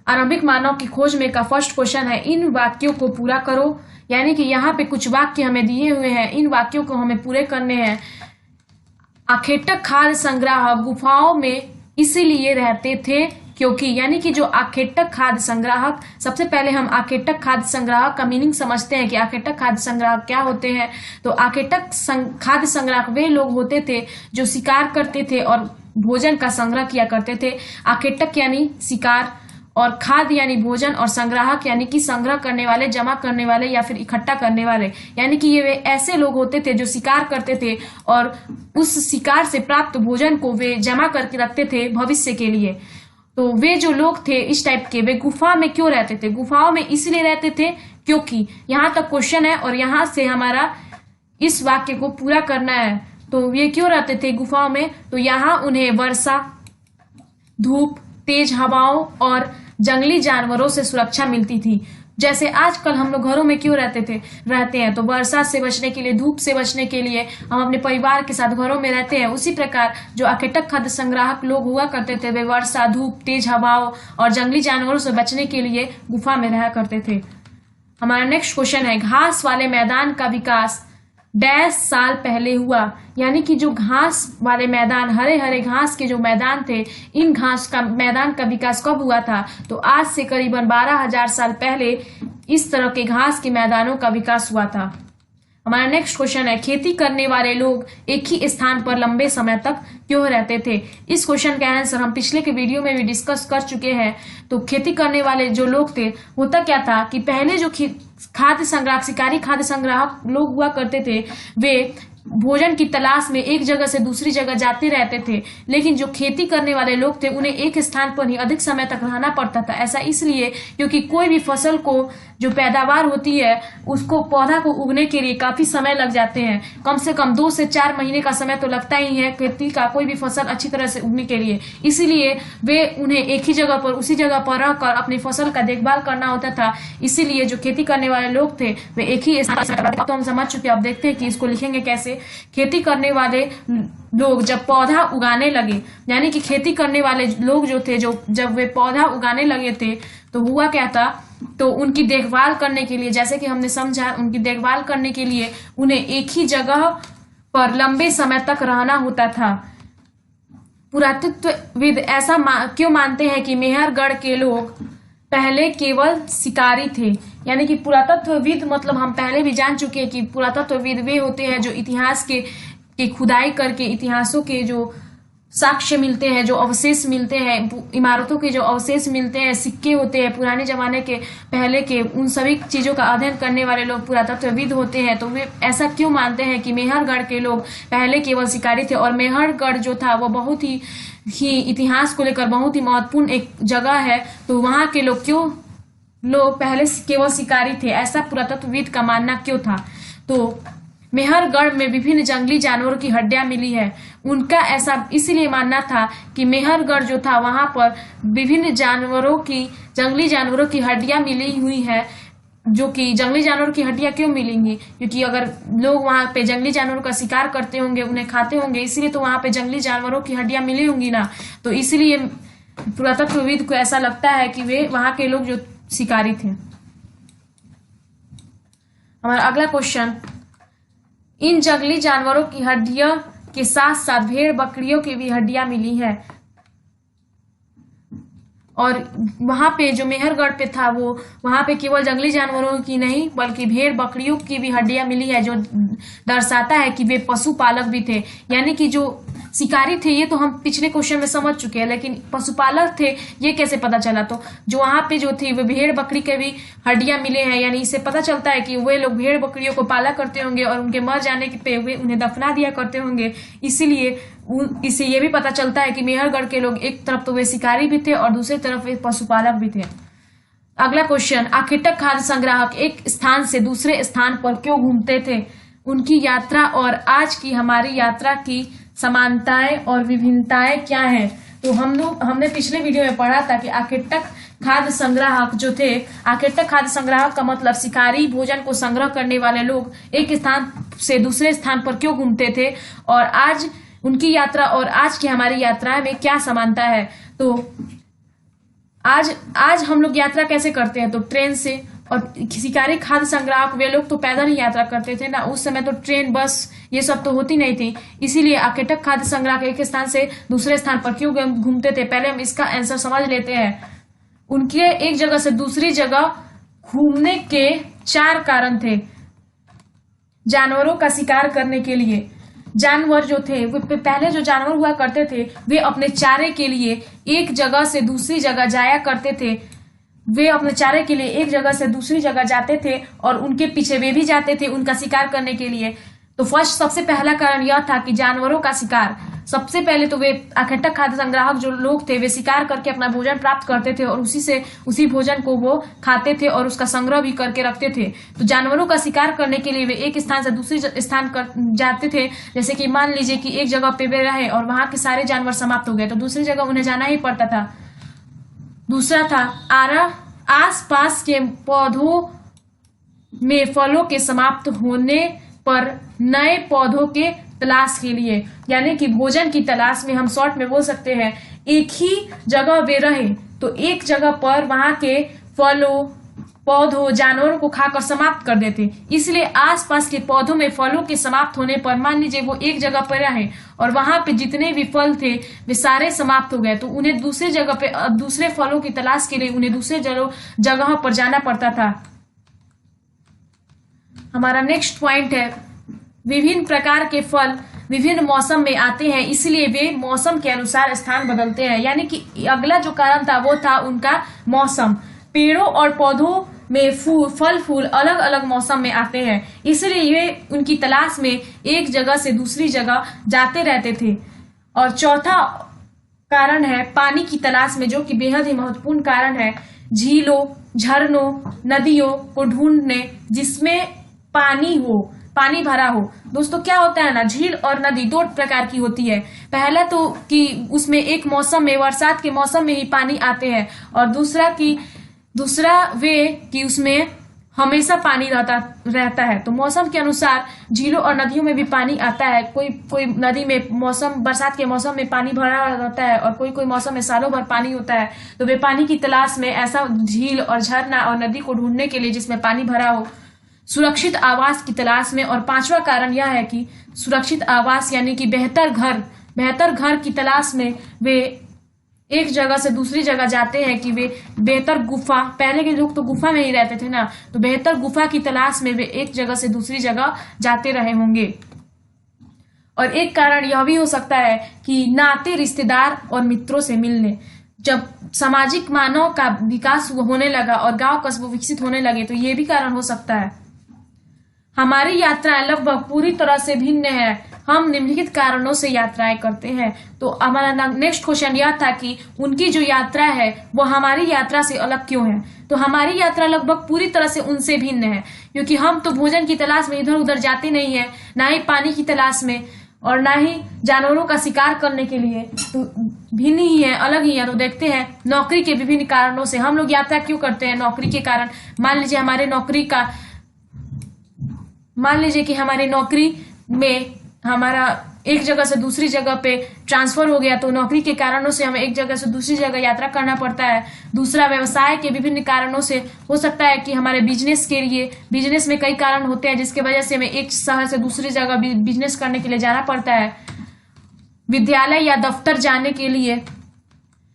आरंभिक मानव की खोज में का फर्स्ट क्वेश्चन है, इन वाक्यों को पूरा करो। यानी कि यहाँ पे कुछ वाक्य हमें दिए हुए हैं, इन वाक्यों को हमें पूरे करने हैं। आखेटक खाद्य संग्राहक गुफाओं में इसीलिए रहते थे क्योंकि, यानी कि जो आखेटक खाद्य संग्राहक, सबसे पहले हम आखेटक खाद्य संग्राहक का मीनिंग समझते हैं कि आखेटक खाद्य संग्राहक क्या होते हैं। तो आखेटक खाद्य संग्राहक वे लोग होते थे जो शिकार करते थे और भोजन का संग्रह किया करते थे। आखेटक यानी शिकार, और खाद्य यानी भोजन, और संग्राहक यानी कि संग्रह करने वाले, जमा करने वाले या फिर इकट्ठा करने वाले। यानी कि ये वे ऐसे लोग होते थे जो शिकार करते थे और उस शिकार से प्राप्त भोजन को वे जमा करके रखते थे भविष्य के लिए। तो वे जो लोग थे इस टाइप के, वे गुफा में क्यों रहते थे? गुफाओं में इसलिए रहते थे क्योंकि, यहाँ तक क्वेश्चन है और यहाँ से हमारा इस वाक्य को पूरा करना है। तो ये क्यों रहते थे गुफाओं में? तो यहाँ उन्हें वर्षा, धूप, तेज हवाओं और जंगली जानवरों से सुरक्षा मिलती थी। जैसे आजकल हम लोग घरों में क्यों रहते हैं? तो वर्षा से बचने के लिए, धूप से बचने के लिए हम अपने परिवार के साथ घरों में रहते हैं। उसी प्रकार जो आखेटक खाद्य संग्राहक लोग हुआ करते थे, वे वर्षा, धूप, तेज हवाओं और जंगली जानवरों से बचने के लिए गुफा में रहा करते थे। हमारा नेक्स्ट क्वेश्चन है, घास वाले मैदान का विकास डैश साल पहले हुआ। यानी कि जो घास वाले मैदान, हरे हरे घास के जो मैदान थे, इन घास का मैदान का विकास कब हुआ था? तो आज से करीबन 12,000 साल पहले इस तरह के घास के मैदानों का विकास हुआ था। हमारा नेक्स्ट क्वेश्चन है, खेती करने वाले लोग एक ही स्थान पर लंबे समय तक क्यों रहते थे? इस क्वेश्चन का आंसर हम पिछले के वीडियो में भी डिस्कस कर चुके हैं। तो खेती करने वाले जो लोग थे, होता क्या था कि पहले जो खाद्य संग्राहक, शिकारी खाद्य संग्राहक लोग हुआ करते थे, वे भोजन की तलाश में एक जगह से दूसरी जगह जाते रहते थे। लेकिन जो खेती करने वाले लोग थे, उन्हें एक स्थान पर ही अधिक समय तक रहना पड़ता था। ऐसा इसलिए क्योंकि कोई भी फसल को जो पैदावार होती है, उसको पौधा को उगने के लिए काफी समय लग जाते हैं। कम से कम 2 से 4 महीने का समय तो लगता ही है खेती का कोई भी फसल अच्छी तरह से उगने के लिए। इसीलिए वे उन्हें एक ही जगह पर, उसी जगह पर रहकर अपनी फसल का देखभाल करना होता था। इसीलिए जो खेती करने वाले लोग थे, वे एक ही स्थान। तो हम समझ चुके, अब देखते हैं कि इसको लिखेंगे कैसे। खेती करने वाले लोग जब पौधा उगाने लगे, यानी कि खेती करने वाले लोग जो थे, जब वे पौधा उगाने लगे थे, तो हुआ क्या था? तो उनकी देखभाल करने के लिए, जैसे कि हमने समझा, उनकी देखभाल करने के लिए उन्हें एक ही जगह पर लंबे समय तक रहना होता था। पुरातत्वविद ऐसा क्यों मानते हैं कि मेहरगढ़ के लोग पहले केवल शिकारी थे? यानी कि पुरातत्वविद मतलब हम पहले भी जान चुके हैं कि पुरातत्वविद वे होते हैं जो इतिहास के खुदाई करके इतिहासों के जो साक्ष्य मिलते हैं, जो अवशेष मिलते हैं, इमारतों के जो अवशेष मिलते हैं, सिक्के होते हैं पुराने जमाने के, पहले के, उन सभी चीजों का अध्ययन करने वाले लोग पुरातत्वविद होते हैं। तो वे ऐसा क्यों मानते हैं कि मेहरगढ़ के लोग पहले केवल शिकारी थे? और मेहरगढ़ जो था वो बहुत ही इतिहास को लेकर बहुत ही महत्वपूर्ण एक जगह है। तो वहां के लोग पहले केवल शिकारी थे, ऐसा पुरातत्वविद का मानना क्यों था? तो मेहरगढ़ में विभिन्न जंगली जानवरों की हड्डियां मिली है। उनका ऐसा इसलिए मानना था कि मेहरगढ़ जो था, वहां पर विभिन्न जंगली जानवरों की हड्डियां मिली हुई है। जो कि जंगली जानवरों की हड्डियां क्यों मिलेंगी? क्योंकि अगर लोग वहां पे जंगली जानवरों का शिकार करते होंगे, उन्हें खाते होंगे, इसीलिए तो वहां पे जंगली जानवरों की हड्डियां मिली होंगी ना। तो इसलिए पुरातत्वविद को ऐसा लगता है कि वे वहां के लोग जो शिकारी थे। हमारा अगला क्वेश्चन, इन जंगली जानवरों की हड्डियों के साथ साथ भेड़ बकरियों की भी हड्डियां मिली है। और वहां पे जो मेहरगढ़ पे था, वो वहां पे केवल जंगली जानवरों की नहीं बल्कि भेड़ बकरियों की भी हड्डियां मिली है, जो दर्शाता है कि वे पशुपालक भी थे। यानी कि जो शिकारी थे, ये तो हम पिछले क्वेश्चन में समझ चुके हैं, लेकिन पशुपालक थे ये कैसे पता चला? तो जो वहां पे जो थी, वे भेड़ बकरी के भी हड्डियां मिले हैं। यानी इससे पता चलता है कि वे लोग भेड़ बकरियों को पाला करते होंगे और उनके मर जाने पे वे उन्हें दफना दिया करते होंगे। इसीलिए इससे ये भी पता चलता है कि मेहरगढ़ के लोग एक तरफ तो वे शिकारी भी थे और दूसरी तरफ वे पशुपालक भी थे। अगला क्वेश्चन, आखेटक खाद्य संग्राहक एक स्थान से दूसरे स्थान पर क्यों घूमते थे? उनकी यात्रा और आज की हमारी यात्रा की समानताएं और विभिन्नताएं क्या हैं? तो हमने पिछले वीडियो में पढ़ा था कि आखेटक खाद्य संग्राहक जो थे, आखेटक खाद्य संग्राहक का मतलब शिकारी भोजन को संग्रह करने वाले लोग एक स्थान से दूसरे स्थान पर क्यों घूमते थे। और आज उनकी यात्रा और आज की हमारी यात्रा में क्या समानता है। तो आज हम लोग यात्रा कैसे करते हैं, तो ट्रेन से। और शिकारी खाद्य संग्राहक वे लोग तो पैदल ही यात्रा करते थे ना, उस समय तो ट्रेन बस ये सब तो होती नहीं थी। इसीलिए आखेटक खाद्य संग्राहक एक स्थान से दूसरे स्थान पर क्यों घूमते थे, पहले हम इसका आंसर समझ लेते हैं। उनके एक जगह से दूसरी जगह घूमने के 4 कारण थे। जानवरों का शिकार करने के लिए, जानवर जो थे वो पहले जो जानवर हुआ करते थे वे अपने चारे के लिए एक जगह से दूसरी जगह जाया करते थे। वे अपने चारे के लिए एक जगह से दूसरी जगह जाते थे और उनके पीछे वे भी जाते थे उनका शिकार करने के लिए। तो सबसे पहला कारण यह था कि जानवरों का शिकार। सबसे पहले तो वे आखेटक खाद्य संग्राहक जो लोग थे वे शिकार करके अपना भोजन प्राप्त करते थे और उसी भोजन को वो खाते थे और उसका संग्रह भी करके रखते थे। तो जानवरों का शिकार करने के लिए वे एक स्थान से दूसरी स्थान जाते थे। जैसे कि मान लीजिए कि एक जगह पे वे रहे और वहां के सारे जानवर समाप्त हो गए तो दूसरी जगह उन्हें जाना ही पड़ता था। दूसरा था आसपास के पौधों में फलों के समाप्त होने पर नए पौधों के तलाश के लिए, यानी कि भोजन की तलाश में हम शॉर्ट में बोल सकते हैं। एक ही जगह वे रहे तो एक जगह पर वहां के फलों पौधों जानवरों को खाकर समाप्त कर देते। इसलिए आसपास के पौधों में फलों के समाप्त होने पर मान लीजिए वो एक जगह पर रहे और वहां पे जितने भी फल थे वे सारे समाप्त हो गए तो उन्हें दूसरे जगह पे दूसरे फलों की तलाश के लिए उन्हें दूसरे जगह पर जाना पड़ता था। हमारा नेक्स्ट पॉइंट है, विभिन्न प्रकार के फल विभिन्न मौसम में आते हैं, इसलिए वे मौसम के अनुसार स्थान बदलते हैं। यानी कि अगला जो कारण था वो था उनका मौसम। पेड़ों और पौधों में फल फूल अलग अलग मौसम में आते हैं, इसलिए वे उनकी तलाश में एक जगह से दूसरी जगह जाते रहते थे। और चौथा कारण है पानी की तलाश में, जो कि बेहद ही महत्वपूर्ण कारण है। झीलों, झरनों, नदियों को ढूंढने जिसमें पानी भरा हो। दोस्तों क्या होता है ना, झील और नदी 2 प्रकार की होती है। पहला तो कि उसमें एक मौसम में बरसात के मौसम में ही पानी आते हैं और दूसरा वे कि उसमें हमेशा पानी रहता है। तो मौसम के अनुसार झीलों और नदियों में भी पानी आता है। कोई नदी में बरसात के मौसम में पानी भरा रहता है और कोई मौसम में सालों भर पानी होता है। तो वे पानी की तलाश में ऐसा झील और झरना और नदी को ढूंढने के लिए जिसमें पानी भरा हो। सुरक्षित आवास की तलाश में। और 5वां कारण यह है कि सुरक्षित आवास यानी कि बेहतर घर की तलाश में वे एक जगह से दूसरी जगह जाते हैं कि वे बेहतर गुफा, पहले के लोग तो गुफा में ही रहते थे ना, तो बेहतर गुफा की तलाश में वे एक जगह से दूसरी जगह जाते रहे होंगे। और एक कारण यह भी हो सकता है कि नाते, रिश्तेदार और मित्रों से मिलने। जब सामाजिक मानव का विकास होने लगा और गांव कस्बे विकसित होने लगे तो ये भी कारण हो सकता है। हमारी यात्राएं लगभग पूरी तरह से भिन्न है। हम निम्नलिखित कारणों से यात्राएं करते हैं। तो हमारा नेक्स्ट क्वेश्चन यह था कि उनकी जो यात्रा है वो हमारी यात्रा से अलग क्यों है। तो हमारी यात्रा लगभग पूरी तरह से उनसे भिन्न है, क्योंकि हम तो भोजन की तलाश में इधर उधर जाते नहीं है, ना ही पानी की तलाश में और ना ही जानवरों का शिकार करने के लिए। तो भिन्न ही है, अलग ही है। तो देखते हैं नौकरी के विभिन्न कारणों से हम लोग यात्रा क्यों करते हैं। नौकरी के कारण, मान लीजिए कि हमारी नौकरी में हमारा एक जगह से दूसरी जगह पे ट्रांसफर हो गया, तो नौकरी के कारणों से हमें एक जगह से दूसरी जगह यात्रा करना पड़ता है। दूसरा, व्यवसाय के विभिन्न कारणों से हो सकता है कि हमारे बिजनेस में कई कारण होते हैं जिसके वजह से हमें एक शहर से दूसरी जगह बिजनेस करने के लिए जाना पड़ता है। विद्यालय या दफ्तर जाने के लिए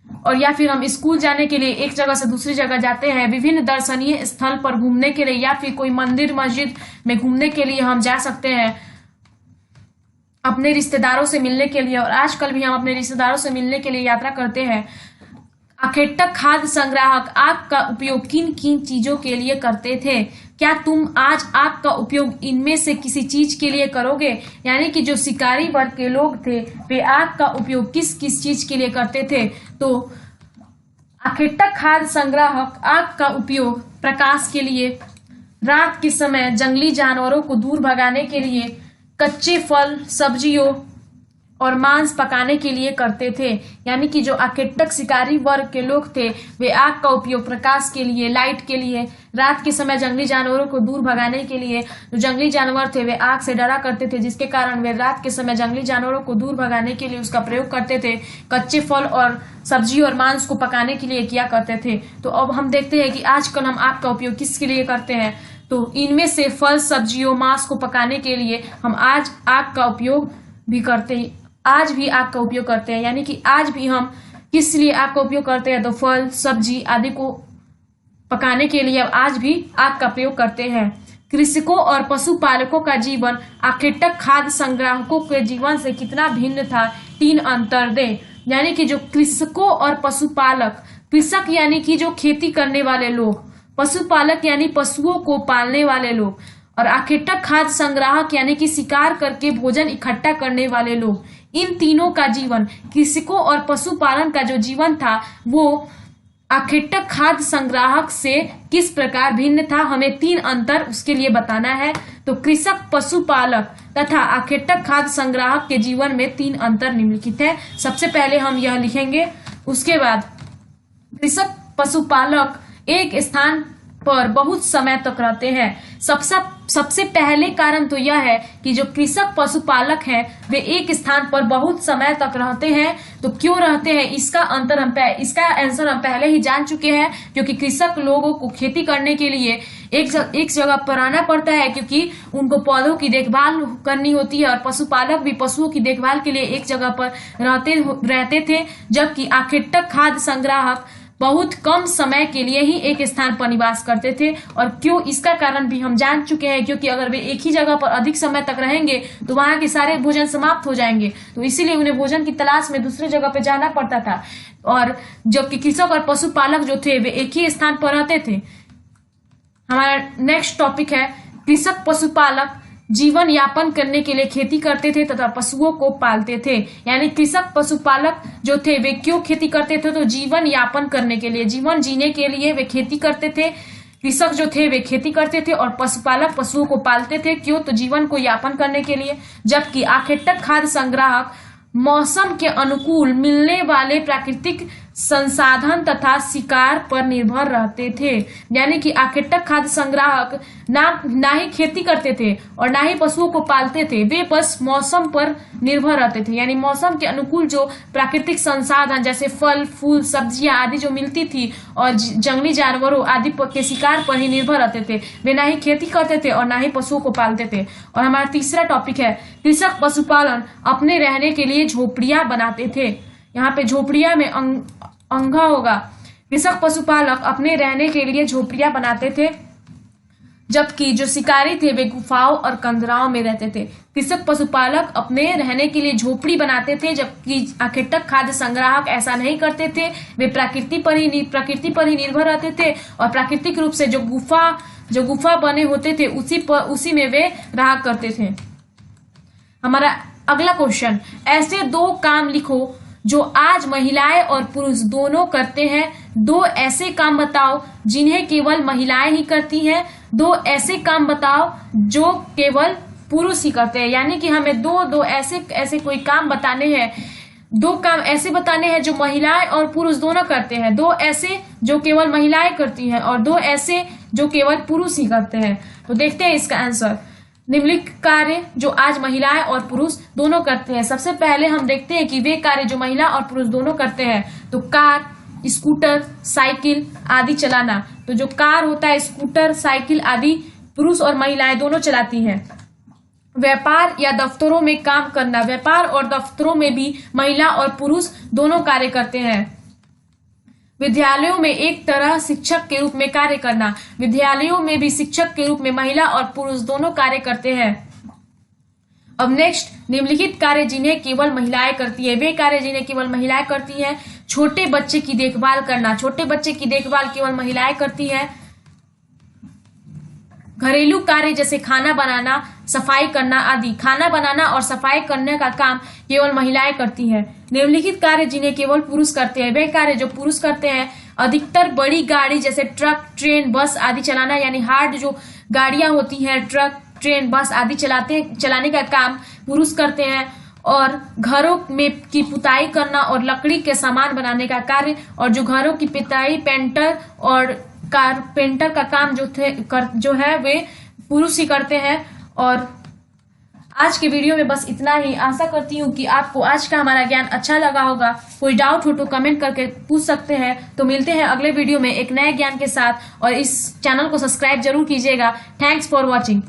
और या फिर हम स्कूल जाने के लिए एक जगह से दूसरी जगह जाते हैं। विभिन्न दर्शनीय स्थल पर घूमने के लिए या फिर कोई मंदिर मस्जिद में घूमने के लिए हम जा सकते हैं। अपने रिश्तेदारों से मिलने के लिए, और आजकल भी हम अपने रिश्तेदारों से मिलने के लिए यात्रा करते हैं। आखेटक खाद्य संग्राहक आग का उपयोग किन किन चीजों के लिए करते थे। क्या तुम आज आग का उपयोग इनमें से किसी चीज के लिए करोगे। यानी कि जो शिकारी वर्ग के लोग थे वे आग का उपयोग किस किस चीज के लिए करते थे। तो आखेटक खाद्य संग्राहक आग का उपयोग प्रकाश के लिए, रात के समय जंगली जानवरों को दूर भगाने के लिए, कच्चे फल सब्जियों और मांस पकाने के लिए करते थे। यानी कि जो आखेटक शिकारी वर्ग के लोग थे वे आग का उपयोग प्रकाश के लिए, लाइट के लिए, रात के समय जंगली जानवरों को दूर भगाने के लिए, जो जंगली जानवर थे वे आग से डरा करते थे, जिसके कारण वे रात के समय जंगली जानवरों को दूर भगाने के लिए उसका प्रयोग करते थे। कच्चे फल और सब्जी और मांस को पकाने के लिए किया करते थे। तो अब हम देखते हैं कि आजकल हम आग का उपयोग किसके लिए करते हैं। तो इनमें से फल, सब्जियों, मांस को पकाने के लिए हम आज आग का उपयोग भी करते हैं। आज भी आग का उपयोग करते हैं। यानी कि आज भी हम किस लिए आग का उपयोग करते हैं, तो फल, सब्जी आदि को पकाने के लिए आज भी आग का प्रयोग करते हैं। कृषकों और पशुपालकों का जीवन आखेटक खाद्य संग्राहकों के जीवन से कितना भिन्न था, 3 अंतर दे। यानी कि जो कृषकों और पशुपालक, कृषक यानी कि जो खेती करने वाले लोग, पशुपालक यानी पशुओं को पालने वाले लोग, और आखेटक खाद्य संग्राहक यानी कि शिकार करके भोजन इकट्ठा करने वाले लोग, इन तीनों का जीवन, कृषकों और पशुपालन का जो जीवन था वो आखेटक खाद्य संग्राहक से किस प्रकार भिन्न था, हमें 3 अंतर उसके लिए बताना है। तो कृषक, पशुपालक तथा आखेटक खाद्य संग्राहक के जीवन में 3 अंतर निम्नलिखित है। सबसे पहले हम यह लिखेंगे। उसके बाद कृषक, पशुपालक एक स्थान पर बहुत समय तक रहते हैं। सबसे पहले कारण तो यह है कि जो कृषक, पशुपालक हैं वे एक स्थान पर बहुत समय तक रहते हैं। तो क्यों रहते हैं, इसका आंसर हम पहले ही जान चुके हैं। क्योंकि कृषक लोगों को खेती करने के लिए एक जगह पर आना पड़ता है, क्योंकि उनको पौधों की देखभाल करनी होती है, और पशुपालक भी पशुओं की देखभाल के लिए एक जगह पर रहते थे। जबकि आखेटक खाद्य संग्राहक बहुत कम समय के लिए ही एक स्थान पर निवास करते थे। और क्यों, इसका कारण भी हम जान चुके हैं। क्योंकि अगर वे एक ही जगह पर अधिक समय तक रहेंगे तो वहां के सारे भोजन समाप्त हो जाएंगे, तो इसीलिए उन्हें भोजन की तलाश में दूसरे जगह पर जाना पड़ता था। और जबकि कृषक और पशुपालक जो थे वे एक ही स्थान पर रहते थे। हमारा नेक्स्ट टॉपिक है, कृषक पशुपालक जीवन यापन करने के लिए खेती करते थे तथा पशुओं को पालते थे। यानी कृषक पशुपालक जो थे वे क्यों खेती करते थे, तो जीवन यापन करने के लिए, जीवन जीने के लिए वे खेती करते थे। कृषक जो थे वे खेती करते थे और पशुपालक पशुओं को पालते थे। क्यों, तो जीवन को यापन करने के लिए। जबकि आखेटक खाद्य संग्राहक मौसम के अनुकूल मिलने वाले प्राकृतिक संसाधन तथा शिकार पर निर्भर रहते थे। यानी कि आखेटक खाद्य संग्राहक ना ही खेती करते थे और ना ही पशुओं को पालते थे, वे बस मौसम पर निर्भर रहते थे। यानी मौसम के अनुकूल जो प्राकृतिक संसाधन जैसे फल, फूल, सब्जियां आदि जो मिलती थी और जंगली जानवरों आदि के शिकार पर ही निर्भर रहते थे। वे ना ही खेती करते थे और ना ही पशुओं को पालते थे। और हमारा तीसरा टॉपिक है, कृषक पशुपालन अपने रहने के लिए झोपड़ियां बनाते थे। यहाँ पे झोपड़ियां में अंगा होगा। कृषक पशुपालक अपने रहने के लिए झोपड़ियां बनाते थे, जबकि जो शिकारी थे वे गुफाओं और कंदराओं में रहते थे। कृषक पशुपालक अपने रहने के लिए झोपड़ी बनाते थे, जबकि आखेटक खाद्य संग्राहक ऐसा नहीं करते थे। वे प्रकृति पर ही निर्भर रहते थे और प्राकृतिक रूप से जो गुफा बने होते थे उसी में वे रहा करते थे। हमारा अगला क्वेश्चन, ऐसे 2 काम लिखो जो आज महिलाएं और पुरुष दोनों करते हैं। 2 ऐसे काम बताओ जिन्हें केवल महिलाएं ही करती हैं। 2 ऐसे काम बताओ जो केवल पुरुष ही करते हैं। यानी कि हमें दो ऐसे कोई काम बताने हैं। 2 काम ऐसे बताने हैं जो महिलाएं और पुरुष दोनों करते हैं। 2 ऐसे जो केवल महिलाएं करती हैं और 2 ऐसे जो केवल पुरुष ही करते हैं। तो देखते हैं इसका आंसर। निम्नलिखित कार्य जो आज महिलाएं और पुरुष दोनों करते हैं। सबसे पहले हम देखते हैं कि वे कार्य जो महिला और पुरुष दोनों करते हैं, तो कार, स्कूटर, साइकिल आदि चलाना। तो जो कार होता है, स्कूटर, साइकिल आदि पुरुष और महिलाएं दोनों चलाती हैं। व्यापार या दफ्तरों में काम करना, व्यापार और दफ्तरों में भी महिला और पुरुष दोनों कार्य करते हैं। विद्यालयों में एक तरह शिक्षक के रूप में कार्य करना, विद्यालयों में भी शिक्षक के रूप में महिला और पुरुष दोनों कार्य करते हैं। अब नेक्स्ट, निम्नलिखित कार्य जिन्हें केवल महिलाएं करती है। वे कार्य जिन्हें केवल महिलाएं करती हैं, छोटे बच्चे की देखभाल करना, छोटे बच्चे की देखभाल केवल महिलाएं करती है। घरेलू कार्य जैसे खाना बनाना, सफाई करना आदि, खाना बनाना और सफाई करने का काम केवल महिलाएं करती हैं। निम्नलिखित कार्य जिन्हें केवल पुरुष करते हैं। वे कार्य जो पुरुष करते हैं, अधिकतर बड़ी गाड़ी जैसे ट्रक, ट्रेन, बस आदि चलाना, यानी हार्ड जो गाड़ियां होती हैं, ट्रक, ट्रेन, बस आदि चलाने का काम पुरुष करते हैं। और घरों में की पुताई करना और लकड़ी के सामान बनाने का कार्य, और जो घरों की पुताई पेंटर और कारपेंटर का काम जो है वे पुरुष ही करते हैं। और आज के वीडियो में बस इतना ही। आशा करती हूँ कि आपको आज का हमारा ज्ञान अच्छा लगा होगा। कोई डाउट हो तो कमेंट करके पूछ सकते हैं। तो मिलते हैं अगले वीडियो में एक नए ज्ञान के साथ, और इस चैनल को सब्सक्राइब जरूर कीजिएगा। Thanks for watching.